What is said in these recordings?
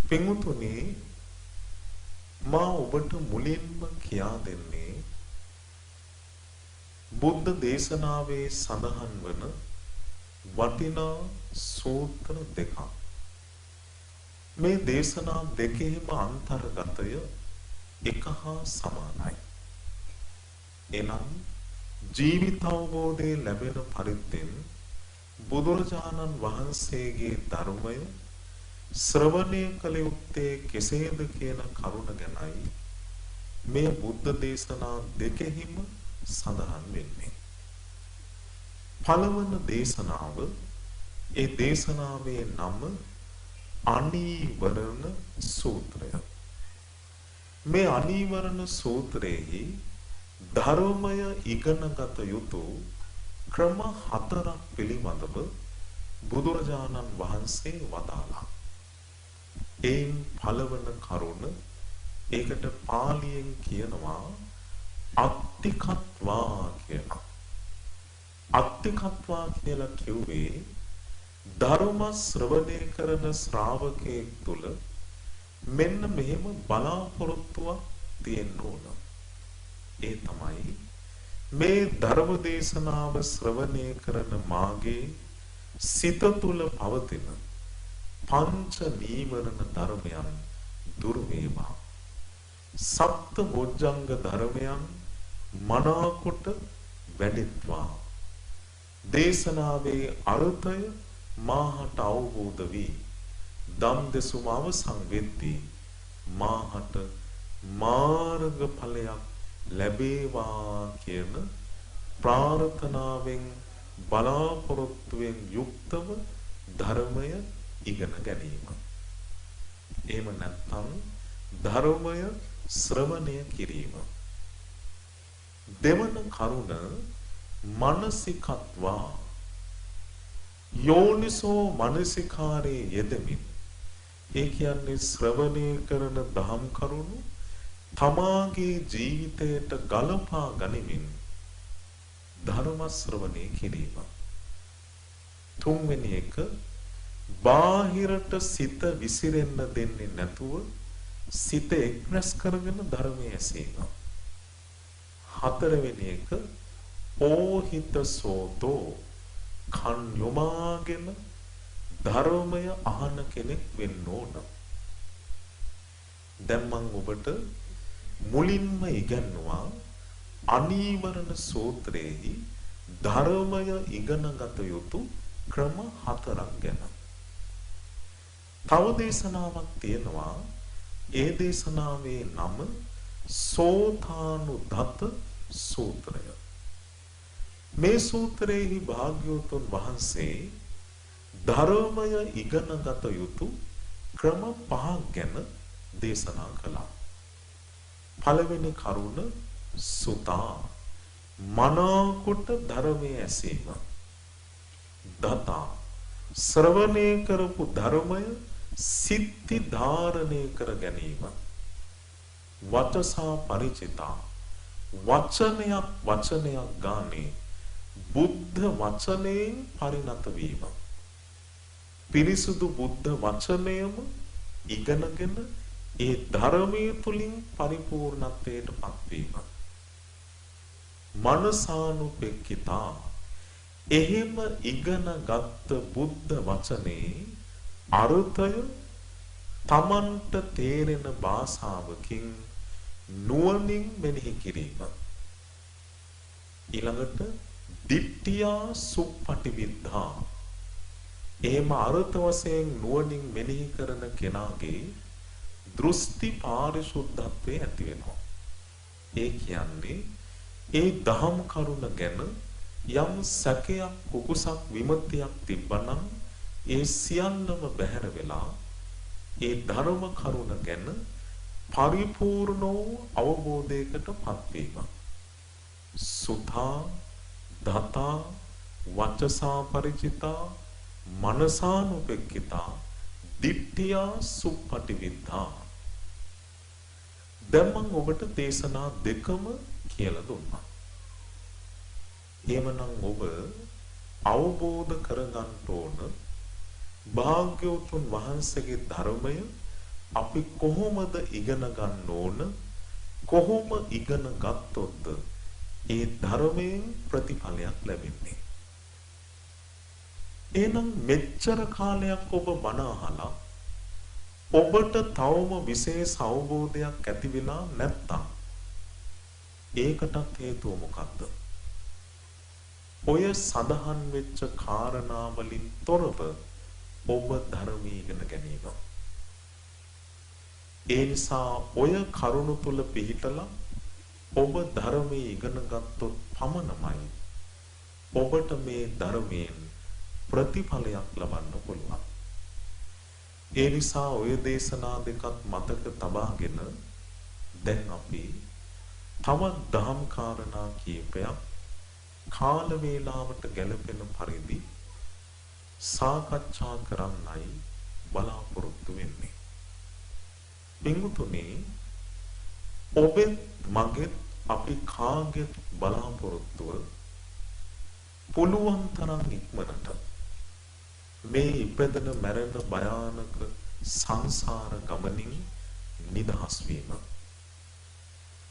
පින්වතුනි මා ඔබට මුලින්ම කියා දෙන්නේ බුද්ධ දේශනාවේ සඳහන් වන වටිනා සූත්‍ර දෙකක්. මේ දේශනා දෙකේම අන්තර්ගතය එක හා සමානයි. එනම් ජීවිතාවබෝධය ලැබෙන පරිද්දෙන් බුදුරජාණන් වහන්සේගේ ධර්මය ශ්‍රවණය කළ යුත්තේ කෙසේද කියන කරුණ ගැනයි මේ බුද්ධ දේශනා දෙකෙහිම සඳහන් වෙන්නේ. පළවන දේශනාව, ඒ දේශනාවේ නම අනීවරණ සූත්‍රය. මේ අනීවරණ සූත්‍රයේහි ධර්මය ඉගෙනගත යුතු ක්‍රම 4ක් පිළිබඳව බුදුරජාණන් වහන්සේ වදාළා. එයින් පළවන කරුණ, ඒකට පාලියෙන් කියනවා අත්තිකත්වා කියලා. අත්තිකත්වා කියලා කිව්වේ ධර්ම ශ්‍රවණය කරන ශ්‍රාවකයෙක් තුල මෙන්න මෙහෙම බලාපොරොත්තුවක් තියෙන්න ඕන. ඒ තමයි මේ ධර්ම දේශනාව ශ්‍රවණය කරන මාගේ සිත තුල පවතින පංච නීවරණ ධර්මයන් දුරු වේවා. සප්ත බොජ්ජංග ධර්මයන් මනාකොට වැඩෙත්වා. දේශනාවේ අර්ථය මාහට අවබෝධ වී දම් දෙසුම අවසන් වෙද්දී මාහට මාර්ගඵලයක් ලැබේවා කියන ප්‍රාර්ථනාවෙන් බලාපොරොත්තුවෙන් යුක්තව ධර්මය ඉගෙන ගැනීම. එහෙම නැත්නම් ධර්මය ශ්‍රවණය කිරීම. දෙවන කරුණ මානසිකත්වා. යෝනිසෝ මානසිකාරේ යෙදමින්, ඒ කියන්නේ ශ්‍රවණය කරන දහම් කරුණු තමාගේ ජීවිතයට ගලපා ගනිමින් ධර්ම ශ්‍රවණය කිරීම. තුන්වෙනි එක, බාහිරට සිත විසිරෙන්න දෙන්නේ නැතුව සිත එක්රැස් කරගෙන ධර්මයේ ඇසීම. හතරවෙනි එක, ඕහිත සෝතෝ, කන් යොමාගෙන ධර්මය අහන කෙනෙක් වෙන්න ඕන. දැන් මම ඔබට මුලින්ම ඉගන්නවා අනීවරණ සූත්‍රයේහි ධර්මය ඉගෙනගත යුතු ක්‍රම 4ක් ගැන. තව දේශනාවක් තියෙනවා. ඒ දේශනාවේ නම සෝතානුදත සූත්‍රය. මේ සූත්‍රයේහි භාග්‍යවතුන් වහන්සේ ධර්මය ඉගෙනගත යුතු ක්‍රම 5ක් ගැන දේශනා කළා. පළවෙනි කරුණ සුතා, මනාකොට ධර්මයේ ඇසීම. දතා, ශ්‍රවණය කරපු ධර්මය සිත්ති ධාරණය කර ගැනීම. වචසා පරිචිතා, වචනයක් ගානේ බුද්ධ වචනයෙන් පරිණත වීම. පිරිසුදු බුද්ධ වචනයම ඉගෙනගෙන ඒ ධර්මයේ තුලින් පරිපූර්ණත්වයට පත්වීම. මනසානුපෙක්ඛිතා, එහෙම ඉගෙනගත් බුද්ධ වචනේ අර්ථය තමන්ට තේරෙන භාෂාවකින් නුවණින් මෙනෙහි කිරීම. ඊළඟට දිට්ඨියා සුප්පටිවිද්ධා, එහෙම අර්ථ වශයෙන් නුවණින් මෙනෙහි කරන කෙනාගේ දෘෂ්ටි පාරිශුද්ධත්වයේ ඇති වෙනවා. ඒ කියන්නේ ඒ දහම් කරුණ ගැන යම් සැකයක්, කුකුසක්, විමතියක් තිබ්බනම් ඒ සියල්ලම බැහැර වෙලා ඒ ධර්ම කරුණ ගැන පරිපූර්ණ වූ අවබෝධයකට පත්වීම. සුතා, දතා, වචසා පරිචිතා, මනසානුපෙක්ඛිතා, දිට්ඨියා සුප්පටිවිද්ධා. දැන් මම ඔබට දේශනා දෙකම කියලා දුන්නා. එහෙමනම් ඔබ අවබෝධ කරගන්න ඕන භාග්‍යවතුන් වහන්සේගේ ධර්මය අපි කොහොමද ඉගෙන ගන්න ඕන? කොහොම ඉගෙන ගත්තොත්ද ඒ ධර්මයෙන් ප්‍රතිඵලයක් ලැබෙන්නේ? එහෙනම් මෙච්චර කාලයක් ඔබ බණ අහලා ඔබට තවම විශේෂ අවබෝධයක් ඇති වෙලා නැත්තම් ඒකටත් හේතුව මොකක්ද? ඔය සඳහන් වෙච්ච කාරණා වලින් තොරව ඔබ ධර්මී ඉගෙන ගැනීම. ඒ නිසා ඔය කරුණු තුල පිහිටලා ඔබ ධර්මී ඉගෙන ගත්තොත් පමණමයි ඔබට මේ ධර්මයෙන් ප්‍රතිඵලයක් ලබන්න පුළුවන්. ඒ නිසා ඔය දේශනා දෙකත් මතක තබාගෙන දැන් අපි තවත් දහම් කාරණා කීපයක් කාල වේලාවට ගැලපෙන පරිදි සාකච්ඡා කරන්නයි බලාපොරොත්තු වෙන්නේ. පින්වතුනි, ඔබෙත් මගෙත් අපි කාගෙත් බලාපොරොත්තුව පුළුවන් තරම් ඉක්මනට මේ ඉපදෙන මැරෙන භයානක සංසාර ගමනින් නිදහස් වීම.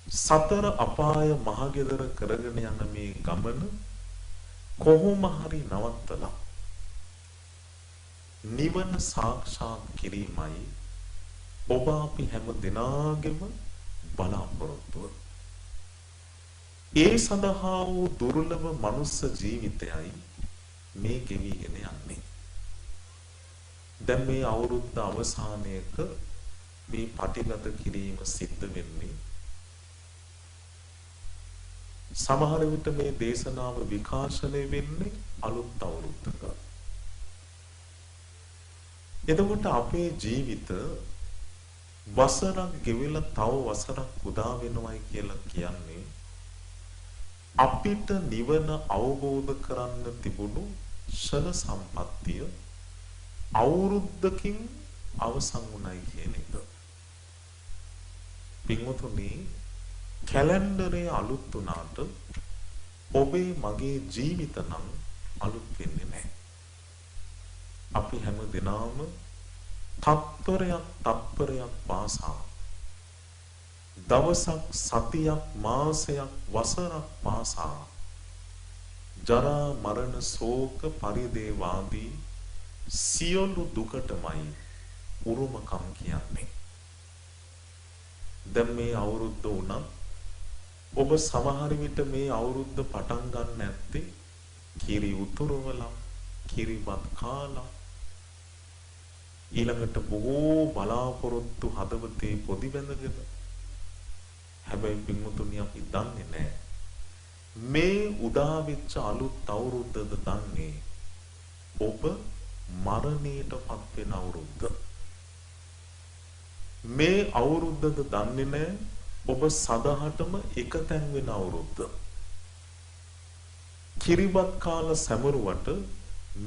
සතර අපාය මහගෙදර කරගෙන යන මේ ගමන කොහොම හරි නවත්තලා නිවන සාක්ෂාත් කිරීමයි ඔබ අපි හැම දිනාගෙම බලාපොරොත්තුව. ඒ සඳහා වූ දුර්ලභ මනුස්ස ජීවිතයයි මේ ගෙවිගෙන යන්නේ. දැන් මේ අවුරුද්ද අවසානයක මේ පටිගත කිරීම සිද්ධ වෙන්නේ. සමහර විට මේ දේශනාව විකාශනය වෙන්නේ අලුත් අවුරුද්දක. එතකොට අපේ ජීවිත වසරක් ගෙවිලා තව වසරක් උදා වෙනවයි කියලා කියන්නේ අපිට නිවන අවබෝධ කරන්න තිබුණු ක්ෂණ සම්පත්තිය අවුරුද්දකින් අවසන් වුණයි කියන එක. පින්වතුනි, කැලෙන්ඩරේ අලුත් වුණාට ඔබේ මගේ ජීවිත නම් අලුත් වෙන්නේ නැහැ. අපි හැම දිනම තත්පරයක් පාසා දවසක් සතියක් මාසයක් වසරක් පාසා ජරා මරණ ශෝක පරිදේවාදී සියලු දුකටමයි උරුමකම් කියන්නේ. දැන් මේ අවුරුද්ද උනත් ඔබ සමහර විට මේ අවුරුද්ද පටන් ගන්න ඇත්තේ කිරි උතුරවලා කිරිවත් කාලා ඊළඟට බොහෝ බලාපොරොත්තු හදවතේ පොදි බැඳගෙන. හැබැයි පින්වතුනි, අපි දන්නේ නැහැ මේ උදා වෙච්ච අලුත් අවුරුද්දද දන්නේ ඔබ මරණයටපත් වෙන අවුරුද්ද. මේ අවුරුද්දද දන්නේ නැහැ ඔබ සදහටම එකතැන් වෙන අවුරුද්ද. කිරිබත් කාලා සැමරුවට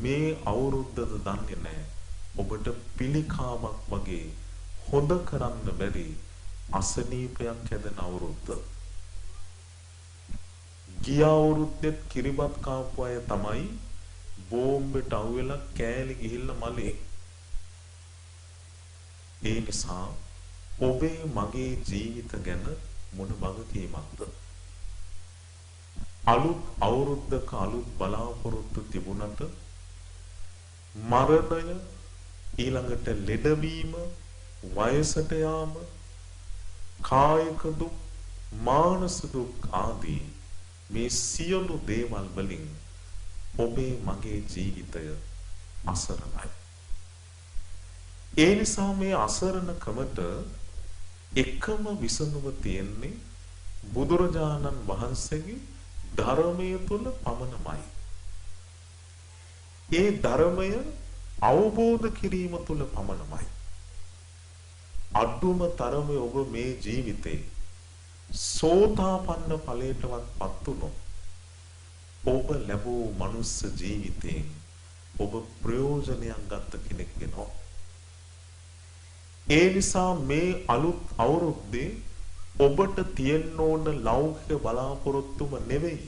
මේ අවුරුද්දද දන්නේ නැහැ ඔබට පිළිකාවක් වගේ හොඳ කරන්න බැරි අසනීපයක් හැදෙන අවුරුද්ද. ගිය අවුරුද්දෙත් කිරිබත් කාපු අය තමයි බෝම්බෙට අහුවෙලා කෑලි ගිහිල්ලා මලේ. ඒ නිසා ඔබේ මගේ ජීවිත ගැන මොන වගකීමක්ද? අලුත් අවුරුද්දක අලුත් බලාපොරොත්තු තිබුණට මරණය, ඊළඟට ලෙඩවීම, වයසට යාම, කායික දුක්, මානසික දුක් ආදී මේ සියලු දේවල් වලින් ඔබේ මගේ ජීවිතය අසරණයි. ඒ නිසා මේ අසරණකමට එකම විසඳුම තියෙන්නේ බුදුරජාණන් වහන්සේගේ ධර්මයේ තුල පමණමයි. ඒ ධර්මය අවබෝධ කිරීම තුල පමණමයි. අඩුම තරමේ ඔබ මේ ජීවිතේ සෝතාපන්න ඵලයටවත් පත් වුණොත් ඔබ ලැබූ මනුස්ස ජීවිතයෙන් ඔබ ප්‍රයෝජනයක් ගන්න කෙනෙක් වෙනවා. ඒ නිසා මේ අලුත් අවුරුද්දේ ඔබට තියෙන්න ඕන ලෞකික බලාපොරොත්තුම නෙවෙයි.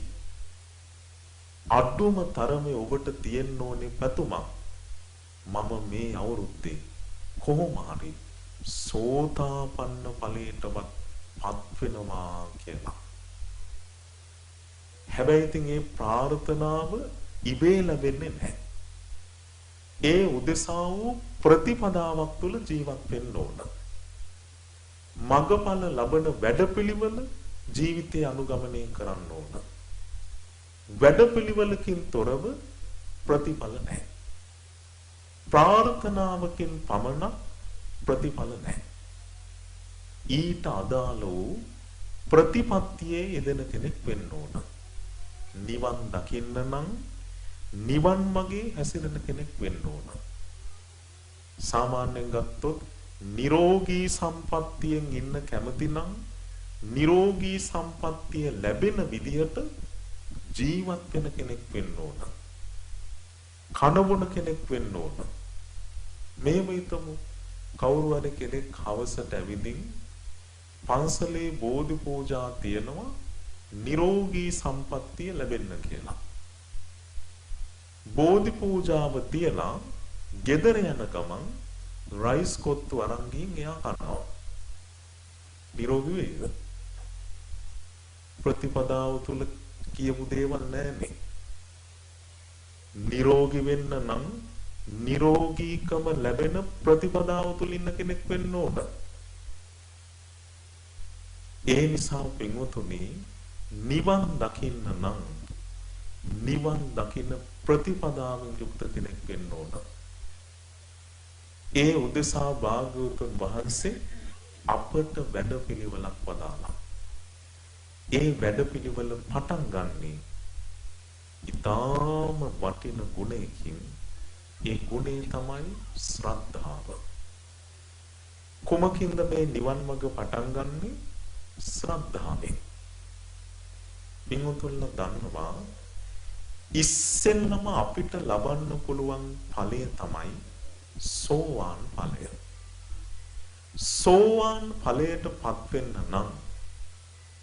අඩුම තරමේ ඔබට තියෙන්න ඕනේ පැතුමක්. මම මේ අවුරුද්දේ කොහොම හරි සෝතාපන්න ඵලයටවත් පත් වෙනවා කියලා. හැබැයි ඉතින් මේ ප්‍රාර්ථනාව ඉබේ ලැබෙන්නේ නැහැ. ඒ උදෙසා වූ ප්‍රතිපදාවක් තුළ ජීවත් වෙන්න ඕන. මගඵල ලබන වැඩපිළිවෙල ජීවිතය අනුගමනය කරන්න ඕන. වැඩපිළිවෙලකින් තොරව ප්‍රතිඵල නැහැ. ප්‍රාර්ථනාවකින් පමණක් ප්‍රතිඵල නැහැ. ඊට අදාළ වූ ප්‍රතිපත්තියේ යෙදෙන කෙනෙක් වෙන්න ඕන. නිවන් දකින්න නම් නිවන් මාගේ හැසිරෙන කෙනෙක් වෙන්න ඕන. සාමාන්‍යයෙන් ගත්තොත් නිරෝගී සම්පත්තියෙන් ඉන්න කැමති නම් නිරෝගී සම්පත්තිය ලැබෙන විදිහට ජීවත් වෙන කෙනෙක් වෙන්න ඕන. කනබොන කෙනෙක් වෙන්න ඕන. මේව හිතමු කවුරු හරි කෙනෙක් හවසට ඇවිදින් පන්සලේ බෝධි පූජා තියනවා නිරෝගී සම්පත්තිය ලැබෙන්න කියලා. බෝධි පූජාව තියලා ගෙදර යන ගමන් රයිස් කොත්තු අරන් ගිහින් එයා කනවා. නිරෝගී වේද? ප්‍රතිපදාව තුල කියපු දේවල් නැන්නේ. නිරෝගී වෙන්න නම් නිරෝගීකම ලැබෙන ප්‍රතිපදාව තුල ඉන්න කෙනෙක් වෙන්න ඕන. ඒ නිසා පින්වතුනි නිවන් දකින්න නම් නිවන් දකින්න ප්‍රතිපදාවෙන් යුක්ත කෙනෙක් වෙන්න ඕන. ඒ උදෙසා භාග්‍යවතුන් වහන්සේ අපට වැඩපිළිවෙලක් වදාළා. ඒ වැඩපිළිවෙල පටන් ගන්නේ ඊටාම වටින ගුණයකින්. ඒ ගුණය තමයි ශ්‍රද්ධාව. කුමකින්ද මේ නිවන් මඟ පටන් ගන්නෙ? ශ්‍රද්ධාවෙන්. පින්වතුන්ලා දන්නවා ඉස්සෙල්ලම අපිට ලබන්න පුළුවන් ඵලය තමයි සෝවාන් ඵලය. සෝවාන් ඵලයට පත් වෙන්න නම්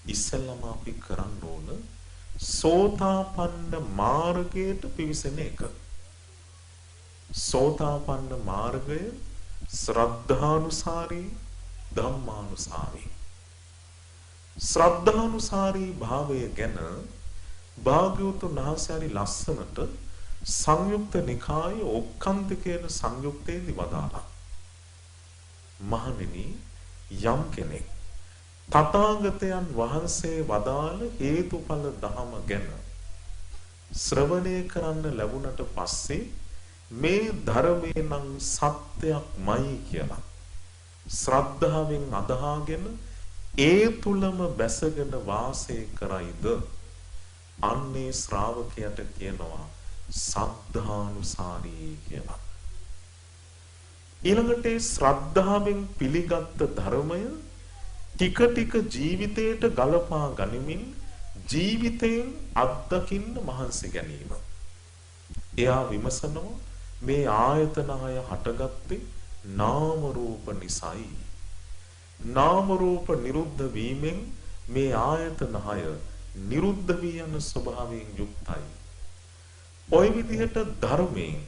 ඉස්සෙල්ලම අපි කරන්න ඕන සෝතාපන්න මාර්ගයට පිවිසෙන එක. සෝතාපන්න මාර්ගය ශ්‍රද්ධානුසාරී ධම්මානුසාරී. ශ්‍රද්ධානුසාරී භාවය ගැන භාග්‍යවතුන් වහන්සේ ලස්සනට සංයුක්ත නිකායේ ඔක්කන්ත කියන සංයුක්තයේදී වදාළා. මහණෙනි යම් කෙනෙක් තථාගතයන් වහන්සේ වදාළ හේතුඵල ධම ගැන ශ්‍රවණය කරන්න ලැබුණට පස්සේ මේ ධර්මේ නම් සත්‍යයක්මයි කියලා ශ්‍රද්ධාවෙන් අදහාගෙන ඒ තුලම බැසගෙන වාසය කරයිද අන්නේ ශ්‍රාවකයට කියනවා සද්ධානුසාරී කියලා. ඊළඟට ශ්‍රද්ධාවෙන් පිළිගත් ධර්මය ටික ටික ජීවිතයට ගලපා ගනිමින් ජීවිතයෙන් අත්දකින්න මහන්සි ගැනීම. එයා විමසනවා මේ ආයතන හය හටගත්තේ නාම රූප නිසායි. නාම රූප නිරුද්ධ වීමෙන් මේ ආයතන හය නිරුද්ධ වී යන ස්වභාවයෙන් යුක්තයි. ඔය විදිහට ධර්මයෙන්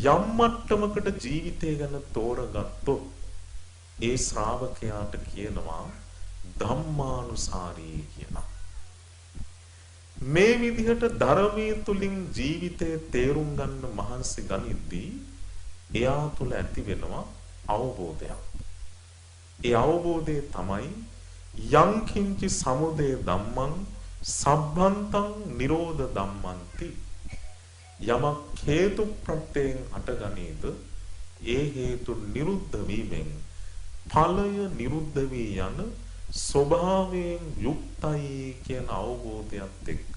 යම් මට්ටමකට ජීවිතය ගැන තෝරගත්තොත් ඒ ශ්‍රාවකයාට කියනවා ධම්මානුසාරී කියලා. මේ විදිහට ධර්මයේ තුලින් ජීවිතය තේරුම් ගන්න මහන්සි ගනිද්දී එයා තුල ඇති වෙනවා අවබෝධයක්. ඒ අවබෝධය තමයි යං කිංචි සමුදය ධම්මං සබ්බන්තං නිරෝධ ධම්මන්ති. යමක් හේතු ප්‍රත්‍යයෙන් හටගනීද ඒ හේතු නිරුද්ධ වීමෙන් ඵලය නිරුද්ධ වී යන ස්වභාවයෙන් යුක්තයි කියන අවබෝධයත් එක්ක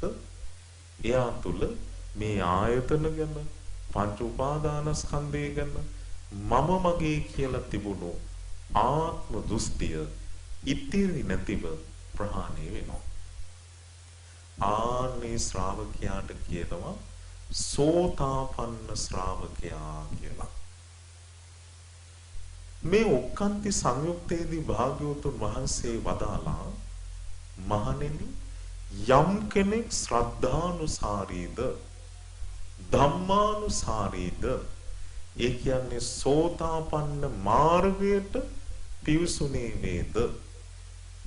එයා තුල මේ ආයතන ගැන පංච උපාදානස්කන්ධය ගැන මම මගේ කියලා තිබුණු ආත්ම දෘෂ්ටිය ඉතිරි නැතිව ප්‍රහාණය වෙනවා. ආනේ ශ්‍රාවකයාට කියනවා සෝතාපන්න ශ්‍රාවකයා කියලා. මේ ඔක්කාන්ති සංයුක්තයේදී භාග්‍යවතුන් වහන්සේ වදාලා මහණෙනි යම් කෙනෙක් ශ්‍රද්ධානුසාරීද ධම්මානුසාරීද ඒ කියන්නේ සෝතාපන්න මාර්ගයට පිවිසුනේ වේද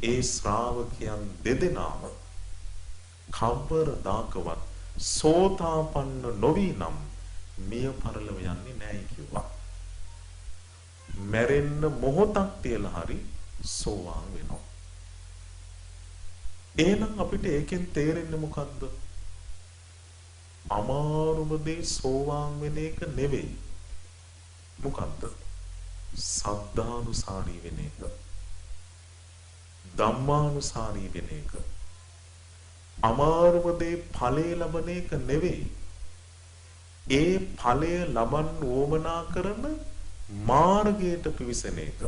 ඒ ශ්‍රාවකයන් දෙදෙනාම කවරදාකවත් සෝතාපන්න නොවි නම් මිය පරලව යන්නේ නැහැ කිව්වා. මැරෙන්න මොහොතක් තියලා හරි සෝවාන් වෙනවා. එහෙනම් අපිට ඒකෙන් තේරෙන්නේ මොකද්ද? අමාරුම දේ සෝවාන් වෙන එක නෙවෙයි. මොකද්ද? සද්ධානුසාරී වෙන එක. ධම්මානුසාරී වෙන එක. අමාරුම දේ ඵලය ලබන එක නෙවෙයි. ඒ ඵලය ලබන්න උවමනා කරන මාර්ගයට පිවිසෙන එක.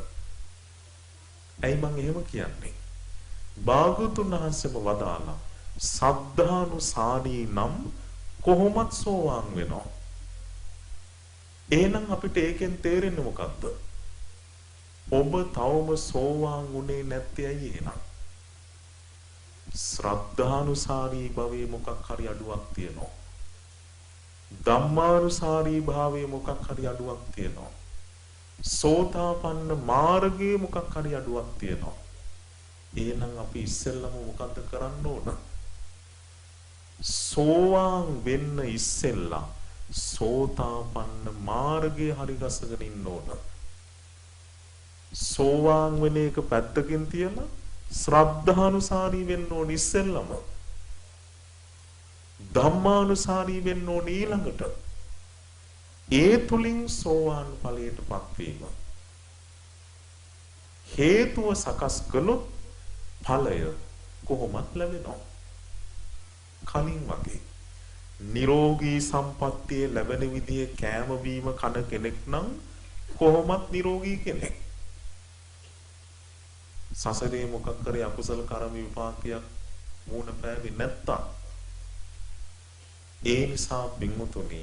ඇයි මං එහෙම කියන්නේ? භාගතුන් වහන්සේම වදාලා සද්ධානුසාරී නම් කොහොමත් සෝවාන් වෙනවා. එහෙනම් අපිට ඒකෙන් තේරෙන්නේ මොකද්ද? ඔබ තවම සෝවාන් වුණේ නැත්තේ ඇයි එහෙනම්? ශ්‍රද්ධානුසාරී භවයේ මොකක් හරි අඩුවක් තියෙනවා. ධම්මානුසාරී භාවයේ මොකක් හරි අඩුවක් තියෙනවා. සෝතාපන්න මාර්ගයේ මොකක් හරි අඩුවක් තියෙනවා. එහෙනම් අපි ඉස්සෙල්ලම මොකද්ද කරන්න ඕන? සෝවාන් වෙන්න ඉස්සෙල්ලා සෝතාපන්න මාර්ගයේ හරි ගසගෙන ඉන්න ඕන. සෝවාන් වෙන එක පැත්තකින් තියලා ශ්‍රද්ධානුසාරී වෙන්න ඕන ඉස්සෙල්ලම. ධම්මානුසාරී වෙන්න ඕන ඊළඟට. ඒ තුලින් සෝවාන් ඵලයටපත් වීම. හේතුව සකස් කළොත් ඵලය කොහොමත් ලැබෙනවා. කලින් වගේ නිරෝගී සම්පත්තිය ලැබෙන විදිය කෑම බීම කන කෙනෙක් නම් කොහොමත් නිරෝගී කෙනෙක්. සසරේ මොකක් කරේ අකුසල කර්ම විපාකයක් මූණ පෑවේ නැත්තම් ඒ නිසා පින්වතුනි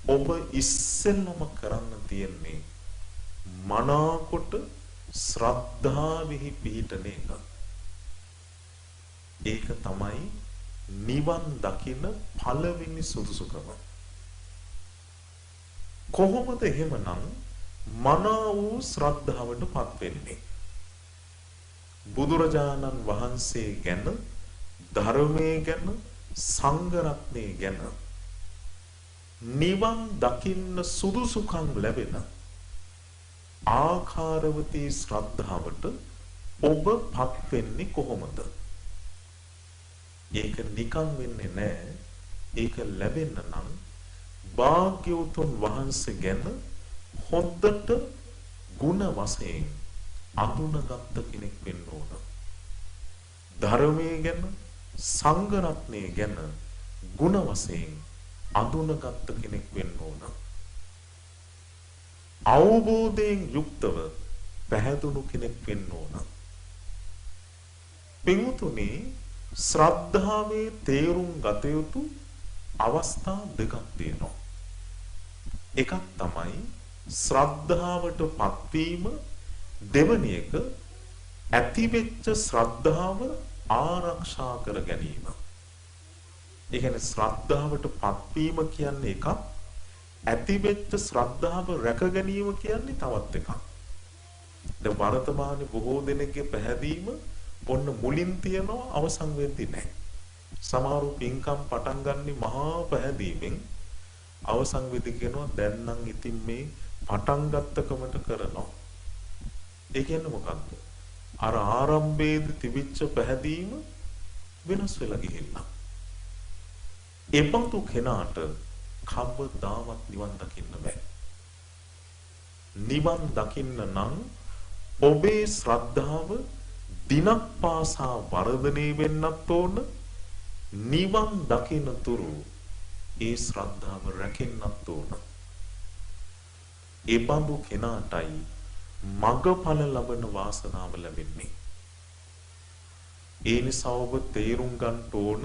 ඔබ ඉස්සෙල්ලම කරන්න තියෙන්නේ මනාකොට ශ්‍රද්ධාවෙහි පිහිටන එක. ඒක තමයි නිවන් දකින පළවෙනි සුදුසුකම. කොහොමද එහෙමනම් මනා වූ ශ්‍රද්ධාවටපත් වෙන්නේ? බුදුරජාණන් වහන්සේ ගැන, ධර්මයේ ගැන, සංඝ රත්නයේ ගැන නිවන් දකින්න සුදුසුකම් ලැබෙන ආකාරවතී ශ්‍රද්ධාවට ඔබපත් වෙන්නේ කොහොමද? ඒක නිකන් වෙන්නේ නැහැ. ඒක ලැබෙන්න නම් භාග්‍යවතුන් වහන්සේ ගැන හොඳට ගුණ වශයෙන් අඳුනගත්ත කෙනෙක් වෙන්න ඕන. ධර්මයේ ගැන, සංඝ රත්නයේ ගැන ගුණ වශයෙන් අඳුනගත්ත කෙනෙක් වෙන්න ඕන. අවබෝධයෙන් යුක්තව පැහැදුණු කෙනෙක් වෙන්න ඕන. පින්වතුනි, ශ්‍රද්ධාවේ තේරුම් ගත යුතු අවස්ථා දෙකක් තියෙනවා. එකක් තමයි ශ්‍රද්ධාවට පත්වීම, දෙවැනි එක ඇතිවෙච්ච ශ්‍රද්ධාව ආරක්ෂා කර ගැනීම. ඒ කියන්නේ ශ්‍රද්ධාවට පත්වීම කියන්නේ එකක්, ඇතිවෙච්ච ශ්‍රද්ධාව රැක ගැනීම කියන්නේ තවත් එකක්. දැන් වර්තමානයේ බොහෝ දෙනෙක්ගේ පැහැදීම ඔන්න මුලින් තියනවා, අවසන් වෙන්නේ නැහැ. සමහරු පින්කම් පටන් ගන්නේ මහා පැහැදීමෙන්, අවසන් වෙදි කියනවා දැන් නම් ඉතින් මේ පටන් ගත්තකමට කරනවා. ඒ කියන්නේ මොකක්ද? අර ආරම්භයේදී තිබිච්ච පැහැදීම වෙනස් වෙලා ගිහිල්ලා. එපතු කෙනාට කවදාවත් නිවන් දකින්න බෑ. නිවන් දකින්න නම් ඔබේ ශ්‍රද්ධාව දිනක් පාසා වර්ධනය වෙන්නත් ඕන. නිවන් දකින්න තුරු ඒ ශ්‍රද්ධාව රැකෙන්නත් ඕන. ඒ බඳු කෙනාටයි මගඵල ලබන වාසනාව ලැබෙන්නේ. ඒ නිසා ඔබ තේරුම් ගන්න ඕන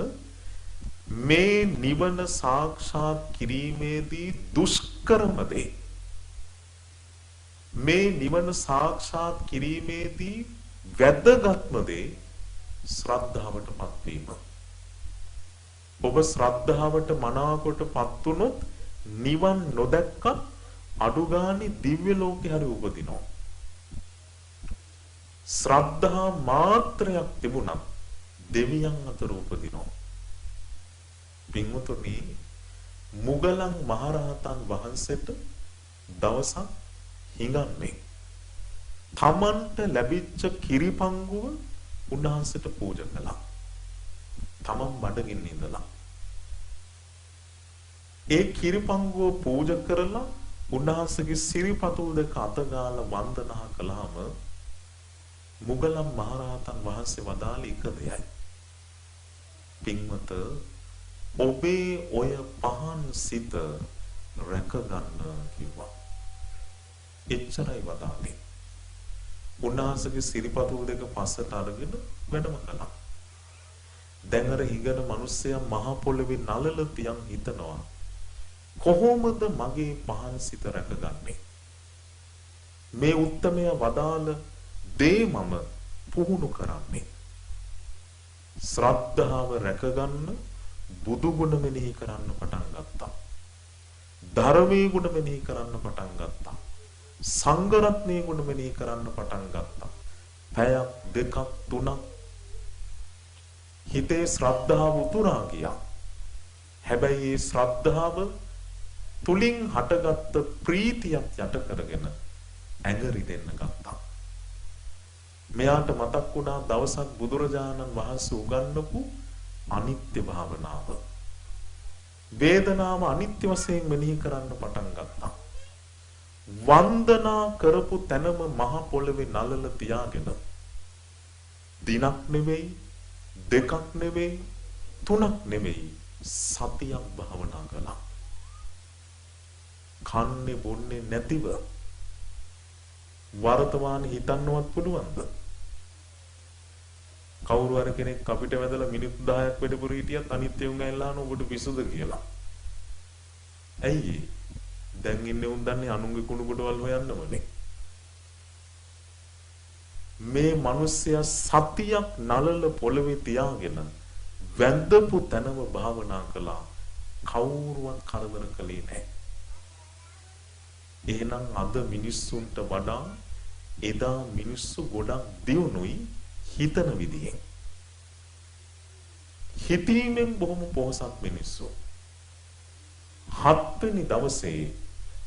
මේ නිවන සාක්ෂාත් කිරීමේදී දුෂ්කරම දේ, මේ නිවන සාක්ෂාත් කිරීමේදී වැදගත්ම දේ ශ්‍රද්ධාවට පත්වීම. ඔබ ශ්‍රද්ධාවට මනාකොට පත් වුණොත් නිවන් නොදැක්කත් අඩු ගානේ දිව්‍ය ලෝකේ හරි උපදිනවා. ශ්‍රද්ධා මාත්‍රයක් තිබුණත් දෙවියන් අතර උපදිනවා. පින්වතුනි මුගලන් මහරහතන් වහන්සේට දවසක් හිඟන්නේ තමන්ට ලැබිච්ච කිරිපංගුව උන්වහන්සේට පූජා කළා. තමන් බඩගින්න ඉඳලා ඒ කිරිපංගුව පූජා කරලා උන්වහන්සේගේ සිරිපතුල් දෙක අත ගාලා වන්දනා කළාම මුගලන් මහරහතන් වහන්සේ වදාළ එක දෙයයි. පින්වත ඔබේ ඔය පහන් සිත රැක ගන්න කිව්වා. එච්චරයි වදාළේ. උන්වහන්සේගේ සිරිපතුල් දෙක පස්සට අරගෙන වැඩම කළා. දැන් අර හිඟන මිනිස්සයා මහ පොළවේ නලල තියන් හිතනවා කොහොමද මගේ පහන් සිත රැකගන්නේ? මේ උත්තමය වදාළ දේ මම පුහුණු කරන්නේ. ශ්‍රද්ධාව රැකගන්න බුදු ගුණ මෙනෙහි කරන්න පටන් ගත්තා. ධර්මයේ ගුණ මෙනෙහි කරන්න පටන් ගත්තා. සංඝ රත්නයේ ගුණ මෙනෙහි කරන්න පටන් ගත්තා. පැයක් දෙකක් තුනක් හිතේ ශ්‍රද්ධාව උතුරා ගියා. හැබැයි මේ ශ්‍රද්ධාව තුලින් හටගත්ත ප්‍රීතියක් යට කරගෙන ඇඟරි දෙන්න ගත්තා. මෙයාට මතක් වුණා දවසක් බුදුරජාණන් වහන්සේ උගන්වපු අනිත්‍ය භාවනාව. වේදනාව අනිත්‍ය වශයෙන් මෙනෙහි කරන්න පටන් ගත්තා. වන්දනා කරපු තැනම මහ පොළවේ නලල තියාගෙන දිනක් නෙවෙයි දෙකක් නෙවෙයි තුනක් නෙවෙයි සතියක් භාවනා කළා. කන්නේ බොන්නේ නැතිව වර්තමාන හිතන්නවත් පුළුවන්ද? කවුරු හරි කෙනෙක් අපිට වැදලා මිනිත්තු 10ක් වැඩිපුර හිටියත් අනිත්‍යුන් ඇල්ලාන ඔබට පිසුද කියලා. ඇයි? දැන් ඉන්නේ උන් දන්නේ අනුන්ගේ කුණු කොටවල් හොයන්නමනේ. මේ මිනිස්සයා සතියක් නලල පොළවේ තියාගෙන වැඳපු තැනම භාවනා කළා. කවුරුවත් කරදර කළේ නැහැ. එහෙනම් අද මිනිස්සුන්ට වඩා එදා මිනිස්සු ගොඩක් දියුණුයි හිතන විදිහෙන්. හිතීමෙන් බොහොම පොහසත් මිනිස්සු. 7 වෙනි දවසේ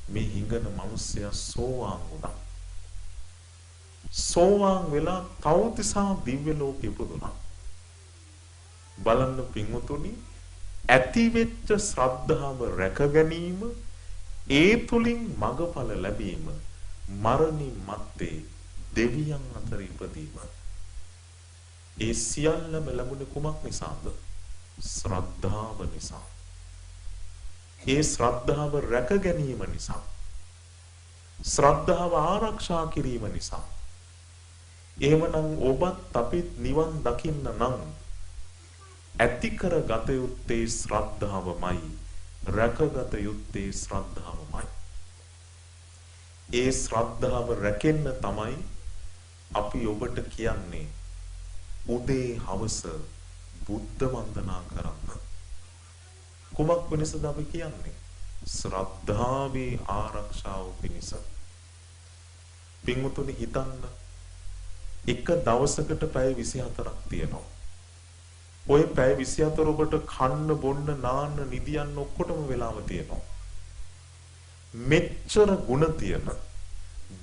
මේ හිඟන මිනිස්සයා සෝවාන් වුණා. සෝවාන් වෙලා තවතිසා දිව්‍ය ලෝකෙ ඉපදුණා. බලන්න පින්වතුනි ඇති වෙච්ච ශ්‍රද්ධාව රැක ගැනීම ඒ තුලින් මගඵල ලැබීම මරණින් මත්තේ දෙවියන් අතර ඉපදීම ඒ සියල්ලම ලැබුණේ කුමක් නිසාද? ශ්‍රද්ධාව නිසා. ඒ ශ්‍රද්ධාව රැක ගැනීම නිසා. ශ්‍රද්ධාව ආරක්ෂා කිරීම නිසා. එහෙමනම් ඔබත් අපිත් නිවන් දකින්න නම් ඇති කර ගත යුත්තේ ශ්‍රද්ධාවමයි. රැකගත යුත්තේ ශ්‍රද්ධාවමයි. ඒ ශ්‍රද්ධාව රැකෙන්න තමයි අපි ඔබට කියන්නේ උදේ හවස බුද්ධ වන්දනා කරන්න. කුමක් වෙනසද අපි කියන්නේ? ශ්‍රද්ධාවේ ආරක්ෂාව පිණිස. පින්වතුනි හිතන්න එක දවසකට පැය 24ක් තියෙනවා. ඔය පැය 24 ඔබට කන්න බොන්න නාන්න නිදියන්න ඔක්කොටම වෙලාව තියෙනවා. මෙච්චර ಗುಣ තියෙන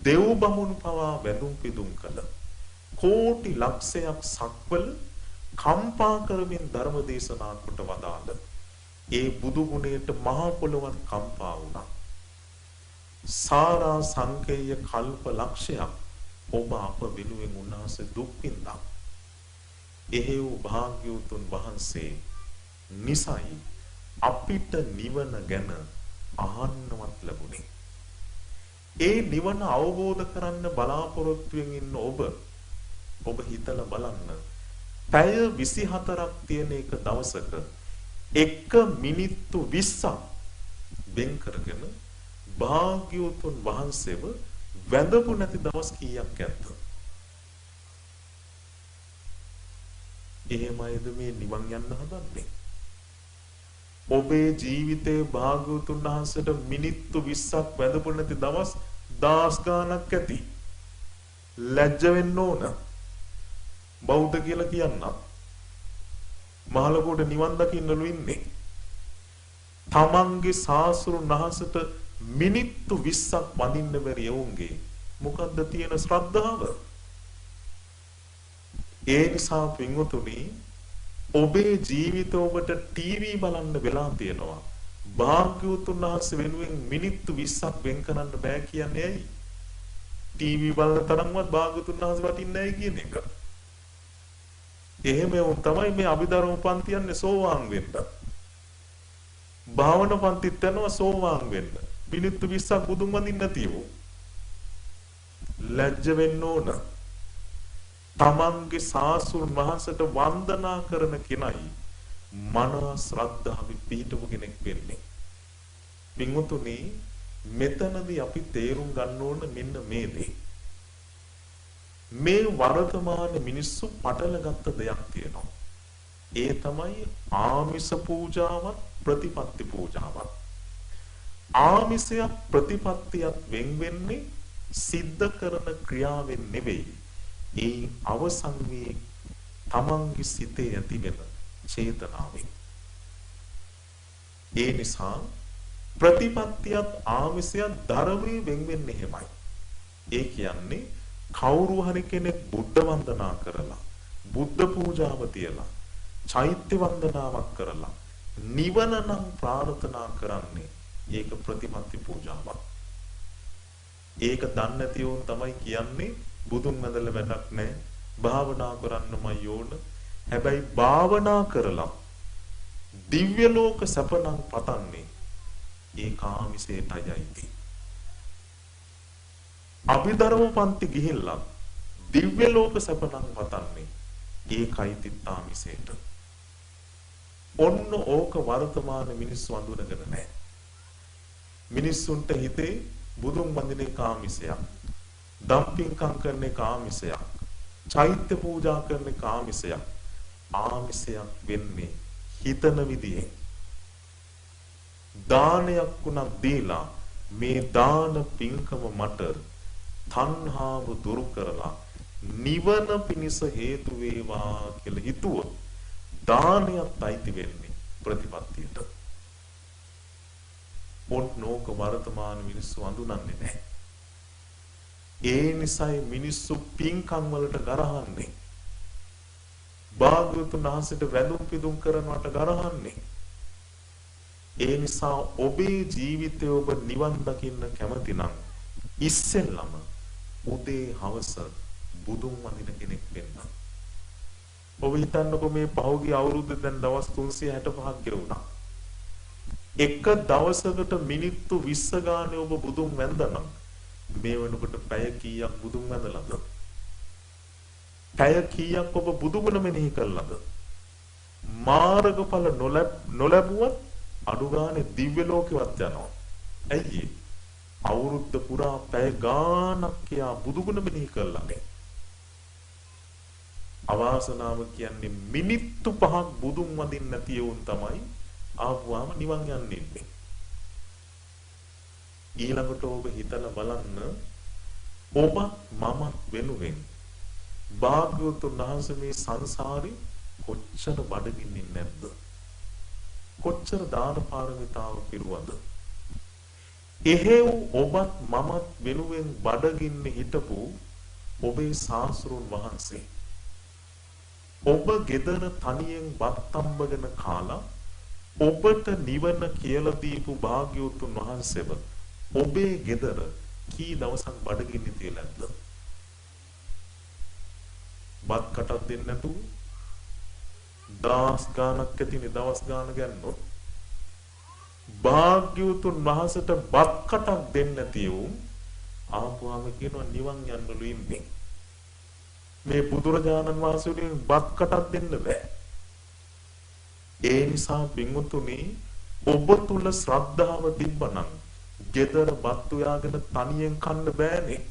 දෙව් බමුණු පවා වැඳුම් පිදුම් කළ කෝටි ලක්ෂයක් සක්වල කම්පා කරමින් ධර්ම දේශනා කොට වදාළ ඒ බුදු ගුණයට මහා පොළොවත් කම්පා වුණා. සාරා සංකේය කල්ප ලක්ෂයක් ඔබ අප වෙනුවෙන් උන්වහන්සේ දුක් විඳා. එහෙව් භාග්‍යවතුන් වහන්සේ නිසයි අපිට නිවන ගැන අහන්නවත් ලැබුණේ. ඒ නිවන අවබෝධ කරන්න බලාපොරොත්තුවෙන් ඉන්න ඔබ හිතලා බලන්න. පැය 24ක් තියෙන එක දවසක 1 මිනිත්තු 20ක් වෙන් කරගෙන භාග්‍යවතුන් වහන්සේව වැඳපු නැති දවස් කීයක් ඇද්ද? එහෙමයිද මේ නිවන් යන්න හදන්නේ? ඔබේ ජීවිතේ භාග්‍යවතුන් වහන්සේට මිනිත්තු 20ක් වැඳපු නැති දවස් 10 ගාණක් ඇති. ලැජ්ජ වෙන්න ඕන. බෞද්ධ කියලා කියන්න. මහලොකුට නිවන් දකින්නලු ඉන්නේ. තමන්ගේ සාසුරුන් වහන්සේට මිනිත්තු 20ක් වඳින්න බැරි යවුන්ගේ මොකද්ද තියෙන ශ්‍රද්ධාව? ඒ නිසා පින්වතුනි ඔබේ ජීවිත ඔබට ටීවී බලන්න වෙලා තියෙනවා. භාග්‍යවතුන් වහන්සේ වෙනුවෙන් මිනිත්තු 20ක් වෙන් කරන්න බෑ කියන්නේ ඇයි? ටීවී බලන තරම්වත් භාග්‍යවතුන් වහන්සේ වටින්නේ නැහැ කියන එක. එහෙම වුන් තමයි මේ අභිධර්ම පන්ති යන්නේ සෝවාන් වෙන්න. භාවනා පන්තිත් යනවා සෝවාන් වෙන්න. මිනිත්තු 20ක් බුදුන් වඳින්න නැතිව. ලැජ්ජ වෙන්න ඕන. තමන්ගේ සාසුන් වහන්සේට වන්දනා කරන කෙනයි මනා ශ්‍රද්ධාවෙන් පිහිටපු කෙනෙක් වෙන්නේ. පින්වතුනි මෙතනදී අපි තේරුම් ගන්න ඕන මෙන්න මේ දේ. මේ වර්තමාන මිනිස්සු පටලගත්ත දෙයක් තියෙනවා. ඒ තමයි ආමිස පූජාවත් ප්‍රතිපත්ති පූජාවත්. ආමිසයත් ප්‍රතිපත්තියත් වෙන් වෙන්නේ සිද්ධ කරන ක්‍රියාවෙන් නෙවෙයි. ඒ අවසන් වී තමන්ගේ සිතේ ඇතිවෙන චේතනාවෙන්. ඒ නිසා ප්‍රතිපත්තියත් ආමිසයත් ධර්මයේ වෙන් වෙන්නේ එහෙමයි. ඒ කියන්නේ කවුරු හරි කෙනෙක් බුද්ධ වන්දනා කරලා බුද්ධ පූජාව තියලා චෛත්‍ය වන්දනාවක් කරලා නිවන නම් ප්‍රාර්ථනා කරන්නේ ඒක ප්‍රතිපත්ති පූජාවක්. ඒක දන්නේ නැති වුන් තමයි කියන්නේ බුදුන් වැඳලා වැඩක් නැහැ. භාවනා කරන්නමයි ඕන. හැබැයි භාවනා කරලා දිව්‍ය ලෝක සැපනම් පතන්නේ ඒ කාමිසේටයි. අභිධර්ම පන්ති ගිහිල්ලා දිව්‍ය ලෝක සැපනම් පතන්නේ ඒකයි තිත්තාමිසේට. ඔන්න ඕක වර්තමාන මිනිස්සු අඳුනගෙන නැහැ. මිනිස්සුන්ට හිතේ බුදුන් වඳින කාමිසයක්, දම්පින්කම් කරන කාමිසයක්, චෛත්‍ය පූජා කරන කාමිසයක්. ආමිසයක් වෙන්නේ හිතන විදිහේ. දානයක් උනක් දීලා මේ දාන පින්කම මට තණ්හාව දුරු කරලා නිවන පිණිස හේතු වේවා කියලා හිතුවොත් දානයත් අයිති වෙන්නේ ප්‍රතිපත්තියට. ඔන්නෝක වර්තමාන මිනිස්සු අඳුනන්නේ නැහැ. ඒ නිසායි මිනිස්සු පින්කම් වලට ගරහන්නේ. භාග්‍යවතුන් වහන්සේට වැඳුම් පිදුම් කරනවට ගරහන්නේ. ඒ නිසා ඔබේ ජීවිතය ඔබ නිවන් දකින්න කැමති නම් ඉස්සෙල්ලම උදේ හවස බුදුන් වඳින කෙනෙක් වෙන්න. ඔබ හිතන්නකෝ මේ පහුගිය අවුරුද්දේ දැන් දවස් 365ක් ගෙවුණා. එක දවසකට මිනිත්තු 20 ගානේ ඔබ බුදුන් වැඳනම් මේ වෙනකොට පැය කීයක් බුදුන් වැඳලාද? පැය කීයක් ඔබ බුදුගුණ මෙනෙහි කළාද? මාර්ගඵල නොලැබුවත් අඩු ගානේ දිව්‍ය ලෝකෙවත් යනවා. ඇයි? අවුරුද්ද පුරා පැය ගානක් කියා බුදුගුණ මෙනෙහි කළානේ. අවාසනාව කියන්නේ මිනිත්තු 5ක් බුදුන් වඳින්න නැති වුන් තමයි ආවම නිවන් යන්නේ. ඊළඟට ඔබ හිතලා බලන්න ඔබ මම වෙනුවෙන් භාග්‍යවතුන් වහන්සේ මේ සංසාරේ කොච්චර බඩගින්නින් නැද්ද? කොච්චර දාන පාරමිතාව පිරුවද? එහෙව් ඔබත් මමත් වෙනුවෙන් බඩගින්න හිටපු ඔබේ සාස්ෘන් වහන්සේ ඔබ ගෙදර තනියෙන් බත් අම්බගෙන කාලා ඔබට නිවන කියලා දීපු භාග්‍යවතුන් වහන්සේව ඔබේ ගෙදර කී දවසක් බඩගින්න තියලා නැද්ද? බත් කටක් දෙන්නේ නැතුව දවස් ගානක් ඇතිනේ. දවස් ගාන ගන්නොත් භාග්‍යවතුන් වහන්සේට බත් කටක් දෙන්නේ නැතිව ආපුවාම කියනවා නිවන් යන්නලු ඉන්නේ. මේ බුදුරජාණන් වහන්සේගෙන් බත් කටක් දෙන්න බෑ. ඒ නිසා පින්වතුනි ඔබ තුල ශ්‍රද්ධාව තිබ්බනම් ගෙදර බත් උයාගෙන තනියෙන් කන්න බෑනේ.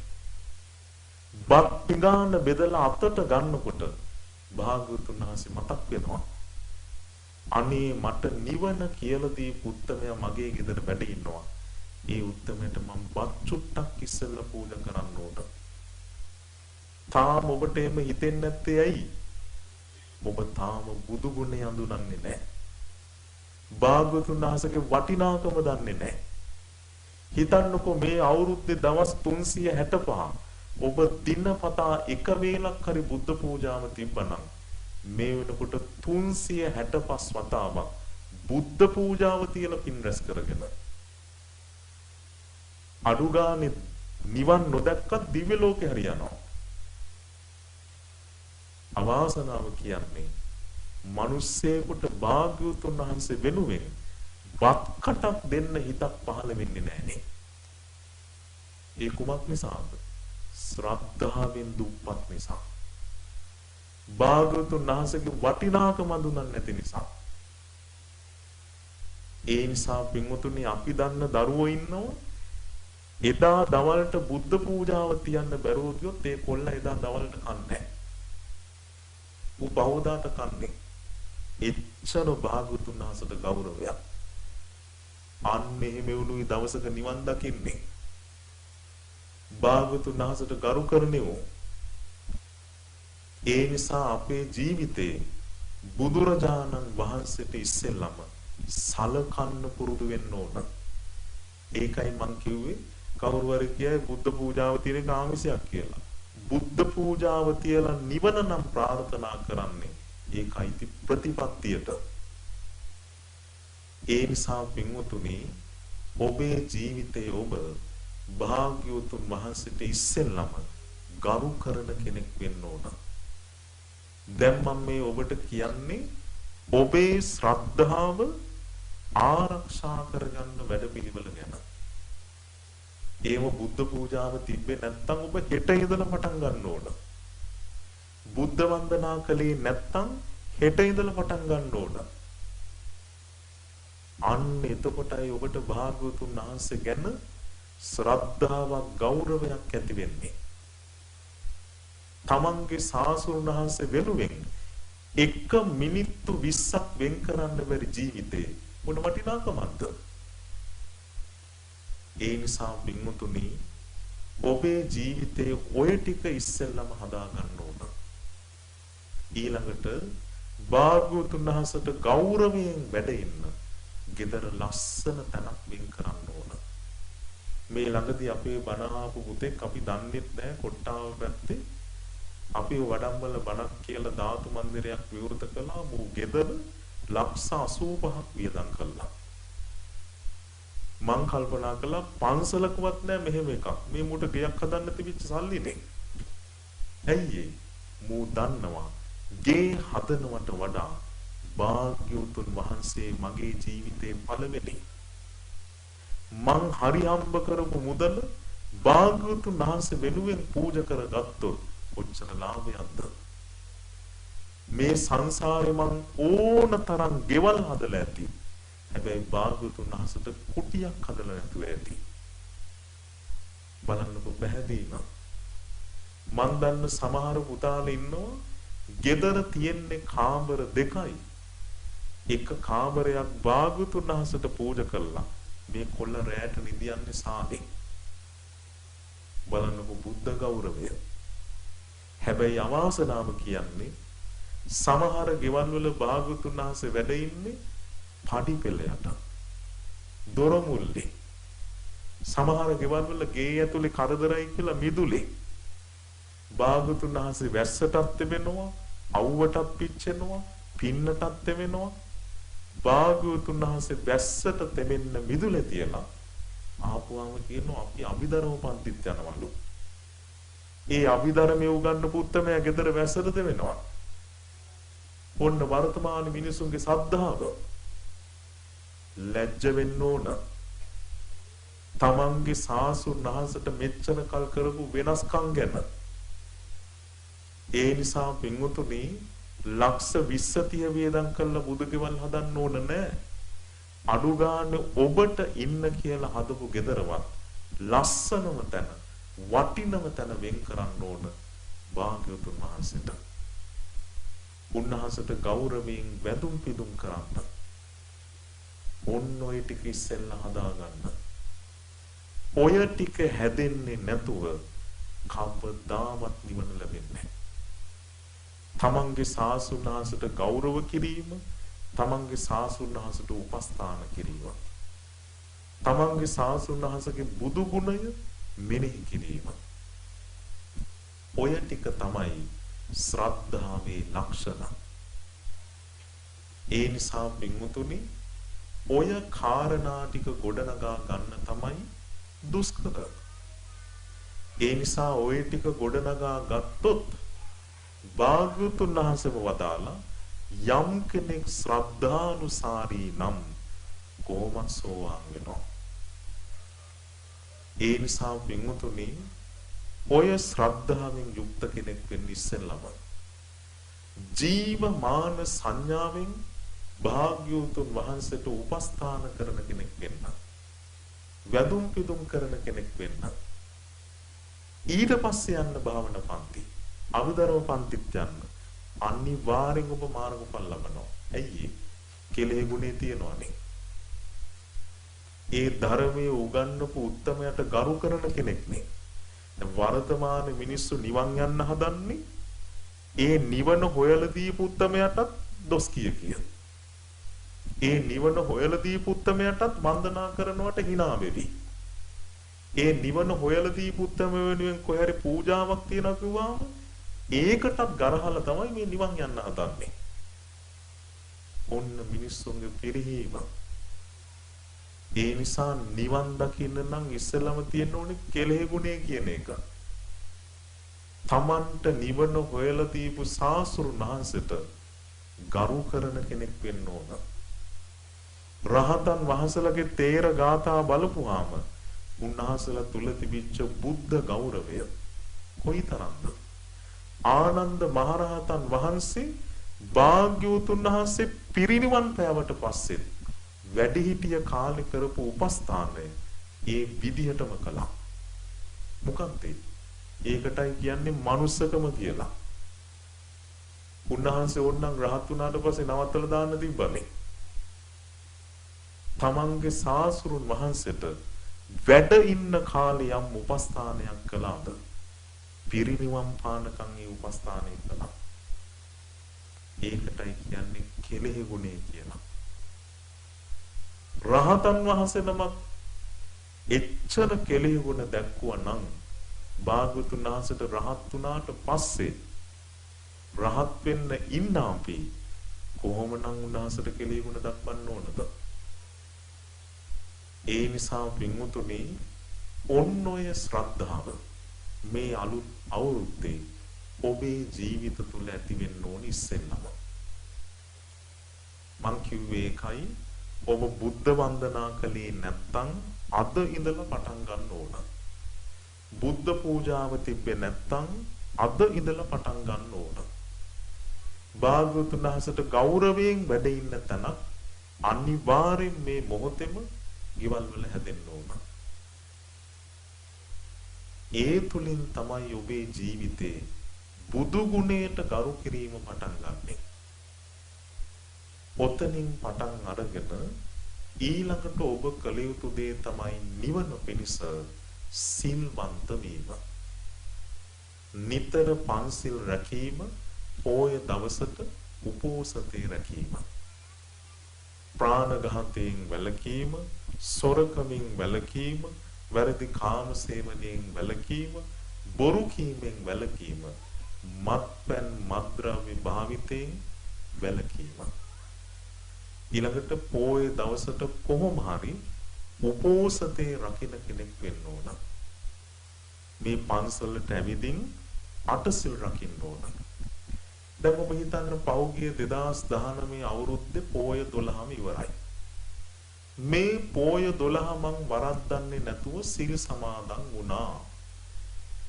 බත් පිඟාන බෙදලා අතට ගන්නකොට භාග්‍යවතුන් වහන්සේ මතක් වෙනවා. අනේ මට නිවන කියලා දීපු උත්තමයා මගේ ගෙදර වැඩ ඉන්නවා. ඒ උත්තමයට මම බත් චුට්ටක් ඉස්සෙල්ලා පූජා කරන්න ඕන. තාම ඔබට එහෙම හිතෙන්නේ නැත්තේ ඇයි? ඔබ තාම බුදු ගුණය අඳුනන්නේ නැහැ. භාග්‍යවතුන් වහන්සේගේ වටිනාකම දන්නේ නැහැ. හිතන්නකෝ මේ අවුරුද්දේ දවස් 365 ඔබ දිනපතා එක වේලක් හරි බුද්ධ පූජාව තිබ්බනම් මේ වෙනකොට 365 වතාවක් බුද්ධ පූජාව තියලා පින් රැස් කරගෙන අඩු ගානේ නිවන් නොදැක්කත් දිව්‍ය ලෝකේ හරි යනවා. අවාසනාව කියන්නේ මිනිස්සෙකුට භාග්‍යවතුන් වහන්සේ වෙනුවෙන් වත්කටක් දෙන්න හිතක් පහළ වෙන්නේ නැහනේ. ඒ කුමක් නිසාද? ශ්‍රද්ධාවෙන් දුප්පත් නිසා. භාග්‍යවතුන් වහන්සේගේ වටිනාකම අඳුනන්නේ නැති නිසා. ඒ නිසා පින්වතුනි අපි දන්න දරුවෝ ඉන්නවා එදා දවල්ට බුද්ධ පූජාව තියන්න බැරුව ගියොත් ඒ කොල්ල එදා දවල්ට කන්නේ නැහැ. ඌ බවදාට කන්නේ. එච්චර භාග්‍යවතුන් වහන්සේට ගෞරවයක්. අන්න එහෙම වුණුයි දවසක නිවන් දකින්නේ. භාග්‍යවතුන් වහන්සේට ගරු කරන්නේ. ඒ නිසා අපේ ජීවිතේ බුදුරජාණන් වහන්සේට ඉස්සෙල්ලම සලකන්න පුරුදු වෙන්න ඕන. ඒකයි මං කිව්වේ කවුරු හරි කියයි බුද්ධ පූජාව තියෙන ආමිෂයක් කියලා. බුද්ධ පූජාව තියලා නිවන නම් ප්‍රාර්ථනා කරන්නේ ඒකයි ප්‍රතිපත්තියට. ඒ නිසා පින්වතුනි ඔබේ ජීවිතයේ ඔබ භාග්‍යවතුන් වහන්සේට ඉස්සෙල්ලම ගරු කරන කෙනෙක් වෙන්න ඕන. දැන් මම මේ ඔබට කියන්නේ ඔබේ ශ්‍රද්ධාව ආරක්ෂා කරගන්න වැඩපිළිවෙල ගැන. ඒව බුද්ධ පූජාව තිබ්බේ නැත්නම් ඔබ හෙට ඉඳලා පටන් ගන්න ඕන. බුද්ධ වන්දනා කළේ නැත්නම් හෙට ඉඳලා පටන් ගන්න ඕන. අන්න එතකොටයි ඔබට භාග්‍යවතුන් වහන්සේ ගැන ශ්‍රද්ධාවක් ගෞරවයක් ඇති වෙන්නේ. තමන්ගේ සාසුන් වහන්සේ වෙනුවෙන් එක මිනිත්තු 20ක් වෙන් කරන්න බැරි ජීවිතේ මොන වටිනාකමක්ද? ඒ නිසා පින්වතුනි ඔබේ ජීවිතයේ ඔය ටික ඉස්සෙල්ලම හදා ගන්න ඕන. ඊළඟට භාග්‍යවතුන් වහන්සේට ගෞරවයෙන් වැඩ ඉන්න ගෙදර ලස්සන තැනක් වෙන් කරන්න ඕන. මේ ළඟදී අපේ බණ ආපු පුතෙක් අපි දන්නේත් නැහැ කොට්ටාව පැත්තේ අපි වඩම්බල බණක් කියලා ධාතු මන්දිරයක් විවෘත කළා. මූ ගෙදර ලක්ෂ 85ක් වියදම් කළා. මං කල්පනා කළා පන්සලකවත් නැහැ මෙහෙම එකක්. මේ මුට ගෙයක් හදන්න තිබිච්ච සල්ලිනේ. ඇයි මූ දන්නවා ගේ හදනවට වඩා භාග්‍යවතුන් වහන්සේ මගේ ජීවිතේ පළවෙනි. මං හරි හම්බ කරපු මුදල භාග්‍යවතුන් වහන්සේ වෙනුවෙන් පූජා කරගත්තොත් කොච්චර ලාභයක්ද? මේ සංසාරේ මං ඕන තරම් ගෙවල් හදලා ඇති. හැබැයි භාග්‍යවතුන් වහන්සේට කුටියක් හදලා නැතුව ඇති. බලන්නකො පැහැදීම. මං දන්න සමහර පුතාලා ඉන්නවා ගෙදර තියෙන්නේ කාමර දෙකයි. එක කාමරයක් භාග්‍යවතුන් වහන්සේට පූජා කළා. මේ කොල්ල රැයට නිදියන්නේ සාදේ. බලන්නකො බුද්ධ ගෞරවය. හැබැයි අවාසනාව කියන්නේ සමහර ගෙවල් වල භාග්‍යවතුන් වහන්සේ වැඩ ඉන්නේ පඩි පෙළයට. දොර මුල්ලේ. සමහර ගෙවල් වල ගේ ඇතුලේ කරදරයි කියලා මිදුලේ. භාග්‍යවතුන් වහන්සේ වැස්සටත් තෙමෙනවා, අවුවටත් පිච්චෙනවා, පින්නටත් තෙමෙනවා. භාග්‍යවතුන් වහන්සේ වැස්සට තෙමෙන්න මිදුලේ තියලා ආපුවාම කියනවා අපි අභිධර්ම පන්තිත් යනවලු. ඒ අභිධර්මයේ උගන්වපු උත්තමයා ගෙදර වැස්සට තෙමෙනවා. ඔන්න වර්තමාන මිනිසුන්ගේ සද්ධාව ලැජ්ජ වෙන්න ඕන. තමන්ගේ සාසුන් වහන්සේට මෙච්චර කල් කරපු වෙනස්කම් ගැන. ඒ නිසා පින්වතුනි ලක්ෂ 20 වියදම් කරලා බුදුගෙවල් හදන්න ඕන නෑ. අඩු ගන්න ඔබට ඉන්න කියලා හදපු ගෙදරවත් ලස්සනම තැන වටිනම තැන වෙන් කරන්න ඕන භාග්‍යවතුන් වහන්සේට. උන්වහන්සේට ගෞරවයෙන් වැඳුම් පිදුම් කරන්න. ඔන්න ඔය ටික ඉස්සෙල්ලා හදාගන්න. ඔය ටික හැදෙන්නේ නැතුව කවදාවත් නිවන ලැබෙන්නේ නැහැ. තමන්ගේ සාසුණාසට ගෞරව කිරීම, තමන්ගේ සාසුණාසට උපස්ථාන කිරීම, තමන්ගේ සාසුණාසගේ බුදු ගුණය මෙනෙහි කිරීම. ඔය ටික තමයි ශ්‍රද්ධාවේ ලක්ෂණ. ඒ නිසා පින්වතුනි ඔය කාරණා ටික ගොඩනගා ගන්න තමයි දුෂ්කර. ඒ නිසා ඔය ටික ගොඩනගා ගත්තොත් භාග්‍යවතුන් වහන්සේම වදාලා යම් කෙනෙක් ශ්‍රද්ධානුසාරී නම් කොහොමද සෝවාන් වෙනවා. ඒ නිසා පින්වතුනි ඔය ශ්‍රද්ධාවෙන් යුක්ත කෙනෙක් වෙන්න ඉස්සෙල්ලම ජීවමාන සංඥාවෙන් භාග්‍යවතුන් වහන්සේට උපස්ථාන කරන කෙනෙක් වෙන්න. වැඳුම් පිදුම් කරන කෙනෙක් වෙන්න. ඊට පස්සේ යන්න භාවනා පන්ති. අභිධර්ම පන්තිත් යන්න. අනිවාර්යෙන් ඔබ මාර්ගඵල ලබනවා. ඇයි කෙලෙහි ගුණේ තියෙනවනේ. ඒ ධර්මයේ උගන්වපු උත්තමයට ගරු කරන කෙනෙක් නේ. වර්තමාන මිනිස්සු නිවන් යන්න හදන්නේ ඒ නිවන හොයලා දීපු උත්තමයටත් දොස් කිය. ඒ නිවන හොයලා දීපු උත්තමයටත් වන්දනා කරනවට hina වෙවි. ඒ නිවන හොයලා දීපු උත්තම වෙනුවෙන් කොහරි පූජාවක් තියනවා කිව්වම ඒකටත් ගරහලා තමයි මේ නිවන් යන්න හදන්නේ. ඔන්න මිනිස්සුන්ගේ පිරිහීම. ඒ නිසා නිවන් දකින්න නම් ඉස්සෙල්ලම තියෙන්න ඕනේ කෙලෙහි ගුණය කියන එක. තමන්ට නිවන හොයලා දීපු සාසුරුන් වහන්සේට ගරු කරන කෙනෙක් වෙන්න ඕන. රහතන් වහන්සේලාගේ තේර ගාථා බලපුවාම උන්වහන්සේලා තුල තිබිච්ච බුද්ධ ගෞරවය කොයිතරම්ද? ආනන්ද මහරහතන් වහන්සේ භාග්‍යවතුන් වහන්සේ පිරිනිවන් පෑවට පස්සේ වැඩිහිටිය කාලේ කරපු උපස්ථානය ඒ විදිහටම කළා. මොකක්ද ඒකටයි කියන්නේ මනුස්සකම කියලා. උන්වහන්සේ ඕනනම් රහත් වුණාට පස්සේ නවත්තලා දාන්න තිබ්බනේ. තමන්ගේ සාසුරුන් වහන්සේට වැඩ ඉන්න කාලේ යම් උපස්ථානයක් කළාද පිරිනිවන් පානකම් ඒ උපස්ථානය කළා. ඒකටයි කියන්නේ කෙලෙහි ගුණේ කියලා. රහතන් වහන්සේ නමක් එච්චර කෙලෙහි ගුණ දැක්කුවා නම් භාග්‍යවතුන් වහන්සේට රහත් වුණාට පස්සේ රහත් වෙන්න ඉන්න අපි කොහොමනම් උන්වහන්සේට කෙලෙහි ගුණ දක්වන්න ඕනද? ඒ නිසා පින්වතුනි ඔන්න ඔය ශ්‍රද්ධාව මේ අලුත් අවුරුද්දේ ඔබේ ජීවිත තුළ ඇති වෙන්න ඕනි ඉස්සෙල්ලම. මං කිව්වේ ඒකයි ඔබ බුද්ධ වන්දනා කළේ නැත්නම් අද ඉඳලා පටන් ගන්න ඕන. බුද්ධ පූජාව තිබ්බේ නැත්නම් අද ඉඳලා පටන් ගන්න ඕන. භාග්‍යවතුන් වහන්සේට ගෞරවයෙන් වැඩ ඉන්න තැන අනිවාර්යෙන් මේ මොහොතේම ගෙවල් වල හැදෙන්න ඕන. ඒ තුලින් තමයි ඔබේ ජීවිතේ බුදු ගුණයට ගරු කිරීම පටන් ගන්නෙ. ඔතනින් පටන් අරගෙන ඊළඟට ඔබ කළ යුතු දේ තමයි නිවන පිණිස සිල්වන්ත වීම. නිතර පන්සිල් රැකීම, පොය දවසට උපෝසතේ රැකීම. ප්‍රාණඝාතයෙන් වැළකීම, සොරකමින් වැළකීම, වැරදි කාම සේවනයෙන් වැළකීම, බොරු කීමෙන් වැළකීම, මත්පැන් මත්ද්‍රව්‍ය භාවිතයෙන් වැළකීම. ඊළඟට පොය දවසට කොහොම හරි උපෝසතේ රකින්න කෙනෙක් වෙන්න ඕන. මේ පන්සලට ඇවිදින් අටසිල් රකින්න ඕන. දැන් ඔබ හිතන්න පෞගිය 2019 අවුරුද්දේ පොය 12ම ඉවරයි. මේ පොය 12 මං වරද්දන්නේ නැතුව සිල් සමාදන් වුණා.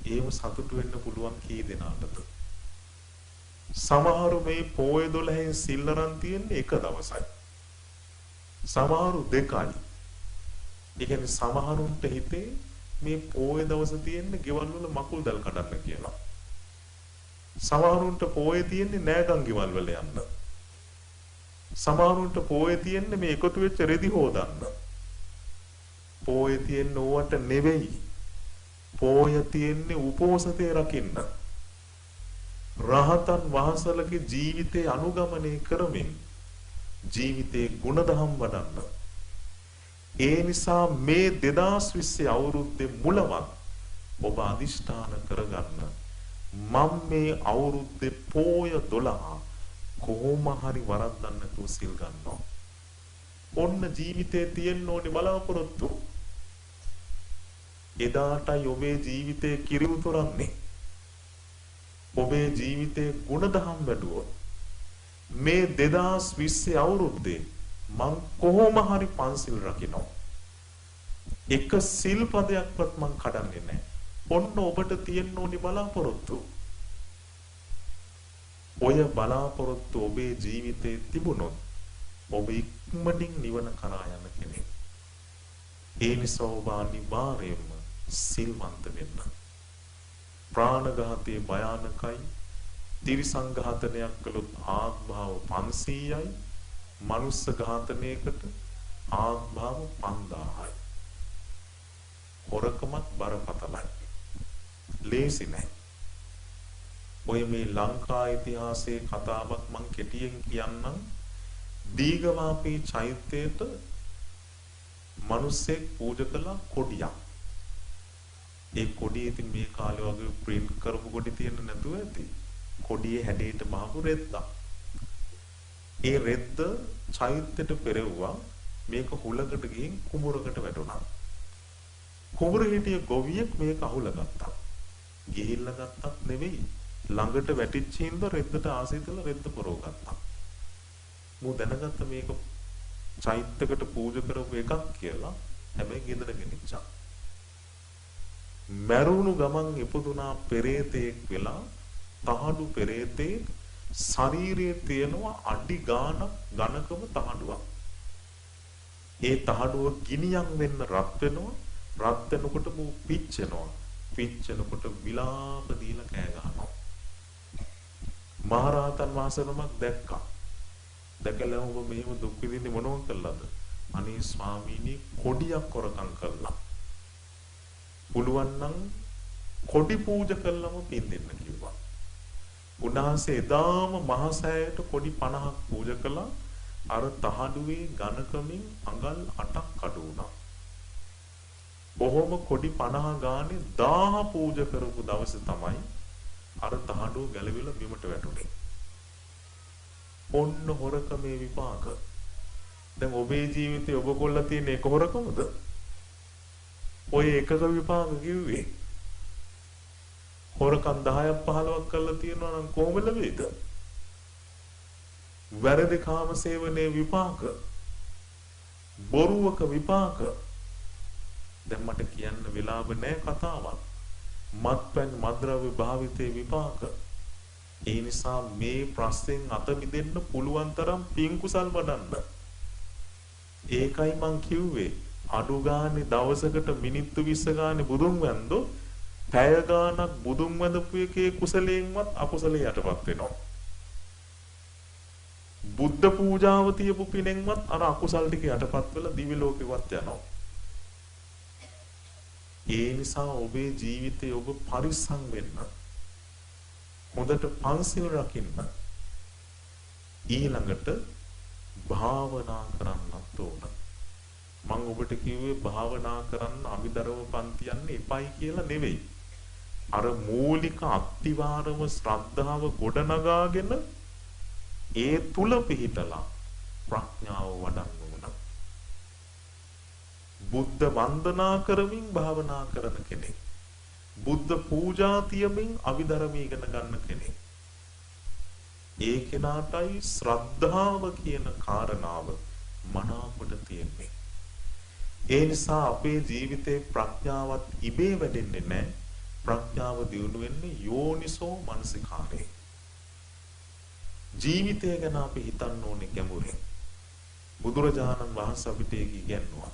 ඒව සතුටු වෙන්න පුළුවන් කී දෙනාටද? සමහරු මේ පොය 12න් සිල් අරන් තියෙන්නේ එක දවසයි. සමහරු දෙකයි. ඒ කියන්නේ සමහරුන්ට හිතේ මේ පොය දවස තියෙන්නේ ගෙවල් වල මකුල් දැල් කඩන්න කියලා. සමහරුන්ට පොය තියෙන්නේ නෑගම් ගෙවල් වල යන්න. සමහරුන්ට පොය තියෙන්නේ මේ එකතු වෙච්ච රෙදි හොදන්න. පොය තියෙන්නේ ඕවට නෙවෙයි. පෝය තියෙන්නේ උපෝසතේ රකින්න. රහතන් වහන්සේලගේ ජීවිතේ අනුගමනය කරමින් ජීවිතේ ගුණධම් වඩන්න. ඒ නිසා මේ 2020 අවුරුද්දේ මුලවත් ඔබ අදිෂ්ඨාන කරගන්න මම මේ අවුරුද්දේ පෝය 12 කොහොම හරි වරද්දන්න නැතුව සිල් ගන්නවා. ඔන්න ජීවිතේ තියෙන්න ඕනේ බලාපොරොත්තු. එදාටයි ඔබේ ජීවිතේ කිරිමුතුරන්නේ. ඔබේ ජීවිතේ ගුණධම් වැඩුවොත් මේ 2020 අවුරුද්දේ මං කොහොම හරි පන්සිල් රකින්නවා. එක සිල්පදයක්වත් මං කඩන්නේ නැහැ. ඔන්න ඔබට තියෙන්න ඕනි බලාපොරොත්තු. ඔය බලාපොරොත්තු ඔබේ ජීවිතේ තිබුණොත් ඔබ ඉක්මනින් නිවන කරා යන කෙනෙක්. ඒ නිසා ඔබ අනිවාර්යයෙන්ම සිල්වන්ත වෙන්න. ප්‍රාණඝාතයේ භයානකයි. තිරිසං ඝාතනයක් කළොත් ආත්භාව 500යි. මනුස්ස ඝාතනයකට ආත්භාව 5000යි. හොරකමත් බරපතලයි. ලේසි නැහැ. ඔය මේ ලංකා ඉතිහාසයේ කතාවක් මං කෙටියෙන් කියන්නම්. දීඝවාපී චෛත්‍යයට මිනිස්සෙක් පූජා කළ කොඩියක්. ඒ කොඩිය ඉතින් මේ කාලේ වගේ print කරපු කොඩි තියෙන්න නැතුව ඇති. කොඩියේ හැඩයට බහපු රෙද්දක්. ඒ රෙද්ද චෛත්‍යයට පෙරෙව්වා. මේක හුලකට ගිහින් කුඹරකට වැටුණා. කුඹර හිටිය ගොවියෙක් මේක අහුලගත්තා. ගිහිල්ලා ගත්තත් නෙවෙයි. ළඟට වැටිච්ච හින්දා රෙද්දට ආසෙතල රෙද්ද පරවගත්තා. මෝ දැනගත්ත මේක චෛත්‍යකට පූජා කරපු එකක් කියලා. හැබැයි ගෙදර ගෙනිච්චා. මරුණු ගමන් ඉපදුනා පෙරේතෙක් වෙලා තහඩු පෙරේතේ ශරීරයේ තියෙනවා අඩි ගානක් ඝනකම තහඩුවක්. ඒ තහඩුව ගිනියම් වෙන්න රත් වෙනවා. රත් වෙනකොට මෝ පිච්චෙනවා. පිච්චෙනකොට විලාප දීලා කෑ ගහනවා. මහරහතන් වහන්සේ නමක් දැක්කා. දැකලා ඔබ මෙහෙම දුක් විඳින්නේ මොනව කළාද? අනේ ස්වාමීනි කොඩියක් හොරකම් කළා. පුළුවන් නම් කොඩි පූජා කළාම පින් දෙන්න කිව්වා. උන්වහන්සේ එදාම මහසෑයට කොඩි 50ක් පූජා කළා. අර තහඩුවේ ඝනකමින් අඟල් 8ක් අඩු වුණා. බොහොම කොඩි 50 ගානේ 1000 පූජා කරපු දවසේ තමයි අර තහඩුව ගැලවිලා බිමට වැටුනේ. ඔන්න හොරකමේ විපාක. දැන් ඔබේ ජීවිතේ ඔබ කොල්ල තියෙන එක හොරකමද? ඔය එකක විපාක කිව්වේ. හොරකම් 10ක් 15ක් කරලා තියෙනවා නම් කොහොම ලැබෙයිද? වැරදි කාම සේවනයේ විපාක. බොරුවක විපාක. දැන් මට කියන්න වෙලාව නැහැ කතාවක්. මත්පැන් මද්ද්‍රව්‍ය භාවිතයේ විපාක. ඒ නිසා මේ ප්‍රශ්නෙන් අත මිදෙන්න පුළුවන් තරම් පින් කුසල් වඩන්න. ඒකයි මං කිව්වේ අඩු ගානේ දවසකට මිනිත්තු 20 ගානේ බුදුන් වැන්දෝ පැය ගානක් බුදුන් වැඳපු එකේ කුසලයෙන්වත් අකුසලයේ යටපත් වෙනවා. බුද්ධ පූජාව තියපු පිනෙන්වත් අර අකුසල් ටික යටපත් වෙලා දිවි ලෝකෙවත් යනවා. ඒ නිසා ඔබේ ජීවිතේ ඔබ පරිස්සම් වෙන්න. හොඳට පන්සිල් රකින්න. ඊළඟට භාවනා කරන්නත් ඕන. මම ඔබට කිව්වේ භාවනා කරන්න අභිධර්ම පන්ති යන්න එපයි කියලා නෙවෙයි. අර මූලික අත්තිවාරම ශ්‍රද්ධාව ගොඩනගාගෙන ඒ තුල පිහිටලා ප්‍රඥාව වඩන්න ඕන. බුද්ධ වන්දනා කරමින් භාවනා කරන කෙනෙක්. බුද්ධ පූජා තියමින් අභිධර්ම ඉගෙන ගන්න කෙනෙක්. ඒ කෙනාටයි ශ්‍රද්ධාව කියන කාරණාව මනාකොට තියෙන්නේ. ඒ නිසා අපේ ජීවිතේ ප්‍රඥාවත් ඉබේ වැඩෙන්නේ නැහැ. ප්‍රඥාව දියුණු වෙන්නේ යෝනිසෝ මනසිකාරේ. ජීවිතය ගැන අපි හිතන්න ඕනේ ගැඹුරින්. බුදුරජාණන් වහන්සේ අපිට ඒක ඉගැන්වුවා.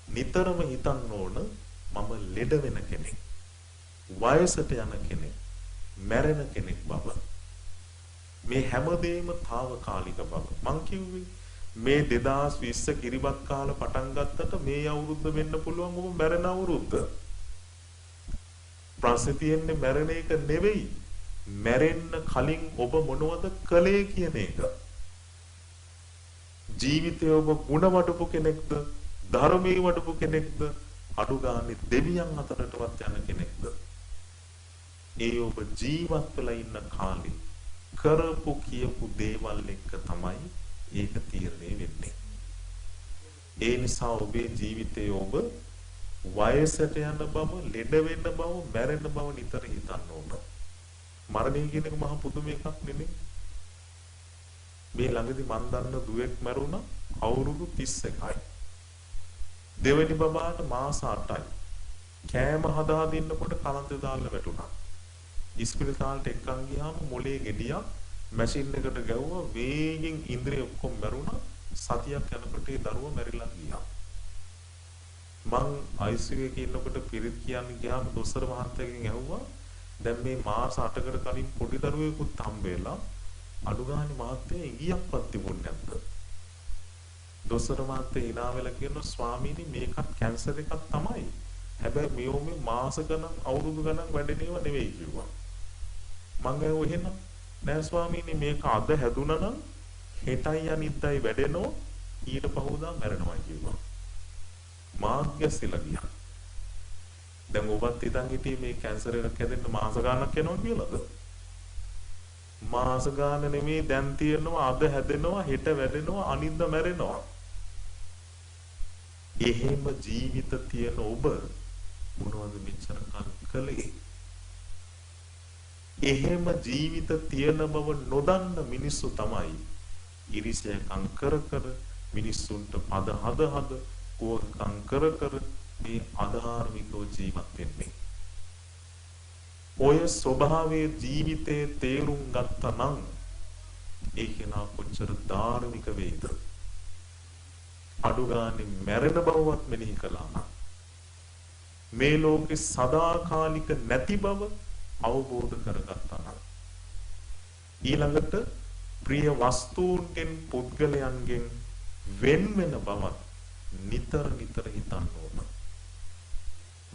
නිතරම හිතන්න ඕන මම ලෙඩ වෙන කෙනෙක්. වයසට යන කෙනෙක්. මැරෙන කෙනෙක් බව. මේ හැමදේම తాවකාලික බව. මං කිව්වේ මේ 2020 කිරිබත් කාල පටන් ගත්තට මේ අවුරුද්ද වෙන්න පුළුවන් ඔබ මැරෙන අවුරුද්ද. ප්‍රශ්නේ තියෙන්නේ මැරෙන එක නෙවෙයි. මැරෙන්න කලින් ඔබ මොනවද කළේ කියන එක. ජීවිතය ඔබ ಗುಣ වඩපු කෙනෙක්ද? ධර්මයේ වඩපු කෙනෙක්ද? අඩු ගානේ දෙවියන් අතරටවත් යන කෙනෙක්ද? ඒ ඔබ ජීවත් වෙලා ඉන්න කාලේ කරපු කියපු දේවල් එක්ක තමයි ඒක තීරණය වෙන්නේ. ඒ නිසා ඔබේ ජීවිතයේ ඔබ වයසට යන බව, ලෙඩ වෙන්න බව, මැරෙන්න බව නිතර හිතන්න ඕන. මරණය කියන එක මහා පුදුම එකක් නෙමෙයි. මේ ළඟදී මන් දන්න දුවෙක් මැරුණා අවුරුදු 31යි. දෙවෙනි බබාට මාස 8යි. කෑම හදා දෙන්නකොට කලන්ත දාලා වැටුණා. ඉස්පිරිතාලට එක්කන් ගියාම මොලේ ගෙඩියක් මැෂින් එකට ගැව්වා, වේගෙන් ඉන්ද්‍රිය ඔක්කොම මැරුණා. සතියක් යනකොට ඒ දරුවා මැරිලා ගියා. මං ICU එකේ ඉන්නකොට පිරිත් කියන්නේ ගියාම දොස්තර මහත්තයාගෙන් ඇහුවා, දැන් මේ මාස 8කට කලින් පොඩි දරුවෙකුත් හම්බ වෙලා අඩු ගානේ මහත්තයා ඉඟියක්වත් තිබුණේ නැද්ද? දොස්තර මහත්තයා hina වෙලා කියනවා, ස්වාමීනි මේකත් කැන්සර් එකක් තමයි. හැබැයි මේ මාස ගණන් අවුරුදු ගණන් වැඩෙන ඒවා නෙවෙයි කිව්වා. මං ගාව එහෙනම් නෑ ස්වාමීනි මේක අද හැදුනා නම් හෙටයි අනිද්දායි වැඩෙනවා, ඊට පහුවදා මැරෙනවා කිව්වා. මාග්‍යසිලා ගියා. දැන් ඔබත් හිතන් හිටියේ මේ කැන්සර් එකක් හැදෙන්න මාස ගාණක් යනවා කියලාද? මාස ගාණ නෙමෙයි දැන් තියෙනවා, අද හැදෙනවා, හෙට වැඩෙනවා, අනිද්දා මැරෙනවා. එහෙම ජීවිත තියෙන ඔබ මොනවද මෙච්චර කල් කළේ? එහෙම ජීවිත තියෙන බව නොදන්න මිනිස්සු තමයි ඉරිසියකම් කර කර මිනිස්සුන්ට පද හද කෝකම් කර කර මේ අධාර්මිකව ජීවත් වෙන්නේ. ඔය ස්වභාවයේ ජීවිතේ තේරුම් ගත්තා නම් ඒක නා කොච්චර ධාර්මික වේද? අඩු ගානේ මැරෙන බවවත් මෙනෙහි කළා නම්, මේ ලෝකේ සදාකාලික නැති බව අවබෝධ කරගත්තා නම්, ඊළඟට ප්‍රිය වස්තුන්ගෙන් පුද්ගලයන්ගෙන් වෙන වෙන බවත් නිතර නිතර හිතන්න ඕන.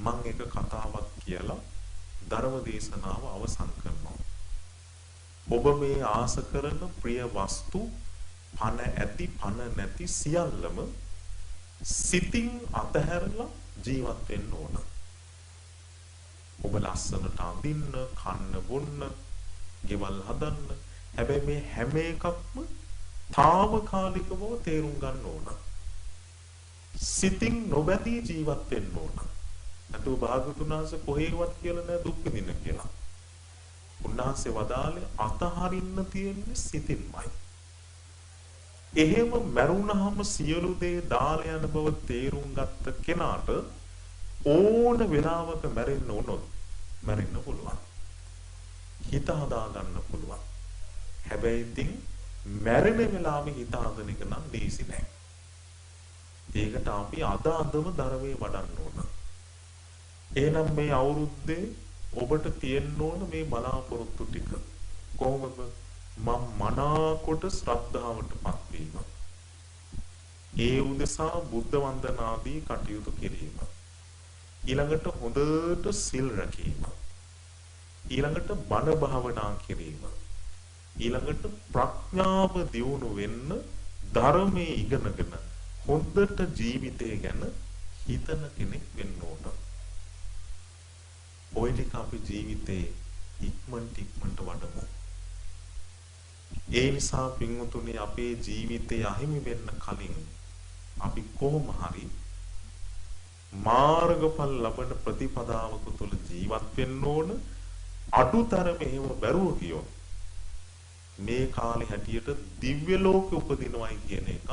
මම එක කතාවක් කියලා ධර්ම දේශනාව අවසන් කරනවා. ඔබ මේ ආස කරන ප්‍රිය වස්තු පණ ඇති පණ නැති සියල්ලම සිතින් අතහැරලා ජීවත් වෙන්න ඕන. ඔබ ලස්සනට අඳින්න, කන්න බොන්න, ගෙවල් හදන්න. හැබැයි මේ හැම එකක්ම తాවකාලිකව තේරුම් ගන්න ඕන. සිතින් නොබැදී ජීවත් වෙන්න ඕන. නැතුව භාගතුන් වහන්සේ කොහේවත් කියලා නෑ දුක් විඳින්න කියලා. උන්වහන්සේ වදාළේ අතහරින්න තියෙන්නේ සිතින්මයි. එහෙම මරුණාම සියලු දේ දාලා යන බව තේරුම් ගත්ත කෙනාට ඕන වෙලාවක මැරෙන්න උනොත් මැරෙන්න පුළුවන්. හිත හදා ගන්න පුළුවන්. හැබැයි ඉතින් මැරෙන වෙලාවේ හිත හදන එක නම් දීසි නෑ. ඒකට අපි අදම ධර්මයේ වඩන්න ඕන. එහෙනම් මේ අවුරුද්දේ ඔබට තියෙන්න ඕන මේ බලාපොරොත්තු ටික. කොහොමද? මම මනාකොට ශ්‍රද්ධාවටපත් වීම. ඒ උදෙසා බුද්ධ වන්දනාදී කටයුතු කිරීම. ඊළඟට හොඳට සිල් රැකීම. ඊළඟට බණ භාවනා කිරීම. ඊළඟට ප්‍රඥාව දියුණු වෙන්න ධර්මයේ ඉගෙනගෙන හොඳට ජීවිතය ගැන හිතන කෙනෙක් වෙන්න ඕන. ඔය ටික අපි ජීවිතේ ඉක්මනට වඩමු. ඒ නිසා පින්වතුනි අපේ ජීවිතේ අහිමි වෙන්න කලින් අපි කොහොම හරි මාර්ගඵල ලබන ප්‍රතිපදාවක තුල ජීවත් වෙන්න ඕන. අඩුතරම එහෙම බැරුව ගියොත් මේ කාලේ හැටියට දිව්‍ය ලෝකෙ උපදිනවයි කියන එක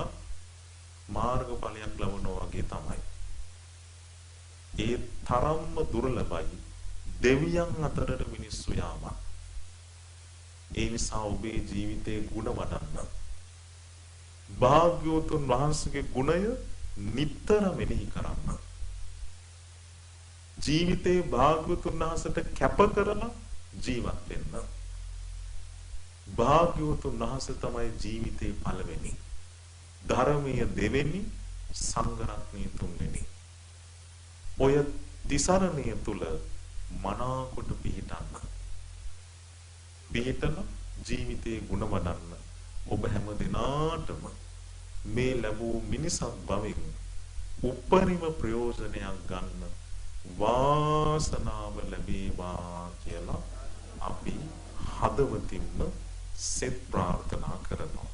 මාර්ගඵලයක් ලබනවා වගේ තමයි. ඒ තරම්ම දුර්ලභයි දෙවියන් අතරට මිනිස්සු යාම. ඒ නිසා ඔබේ ජීවිතේ ගුණ වඩන්න. භාග්‍යවතුන් වහන්සේගේ ගුණය නිතර මෙනෙහි කරන්න. ජීවිතේ භාග්‍යවතුන් වහන්සේට කැප කරලා ජීවත් වෙන්න. භාග්‍යවතුන් වහන්සේ තමයි ජීවිතේ පළවෙනි. ධර්මයේ දෙවෙනි, සංඝ රත්නයේ තුන්වෙනි. ඔය තිසරණය තුල මනාකොට පිහිටන්න. පිහිටන ජීවිතේ ගුණ වඩන්න. ඔබ හැම දිනාටම මේ ලැබූ මිනිසත් භවෙන් උපරිම ප්‍රයෝජනයක් ගන්න වාසනාව ලැබේවා කියලා අපි හදවතින්ම සෙත් ප්‍රාර්ථනා කරනවා.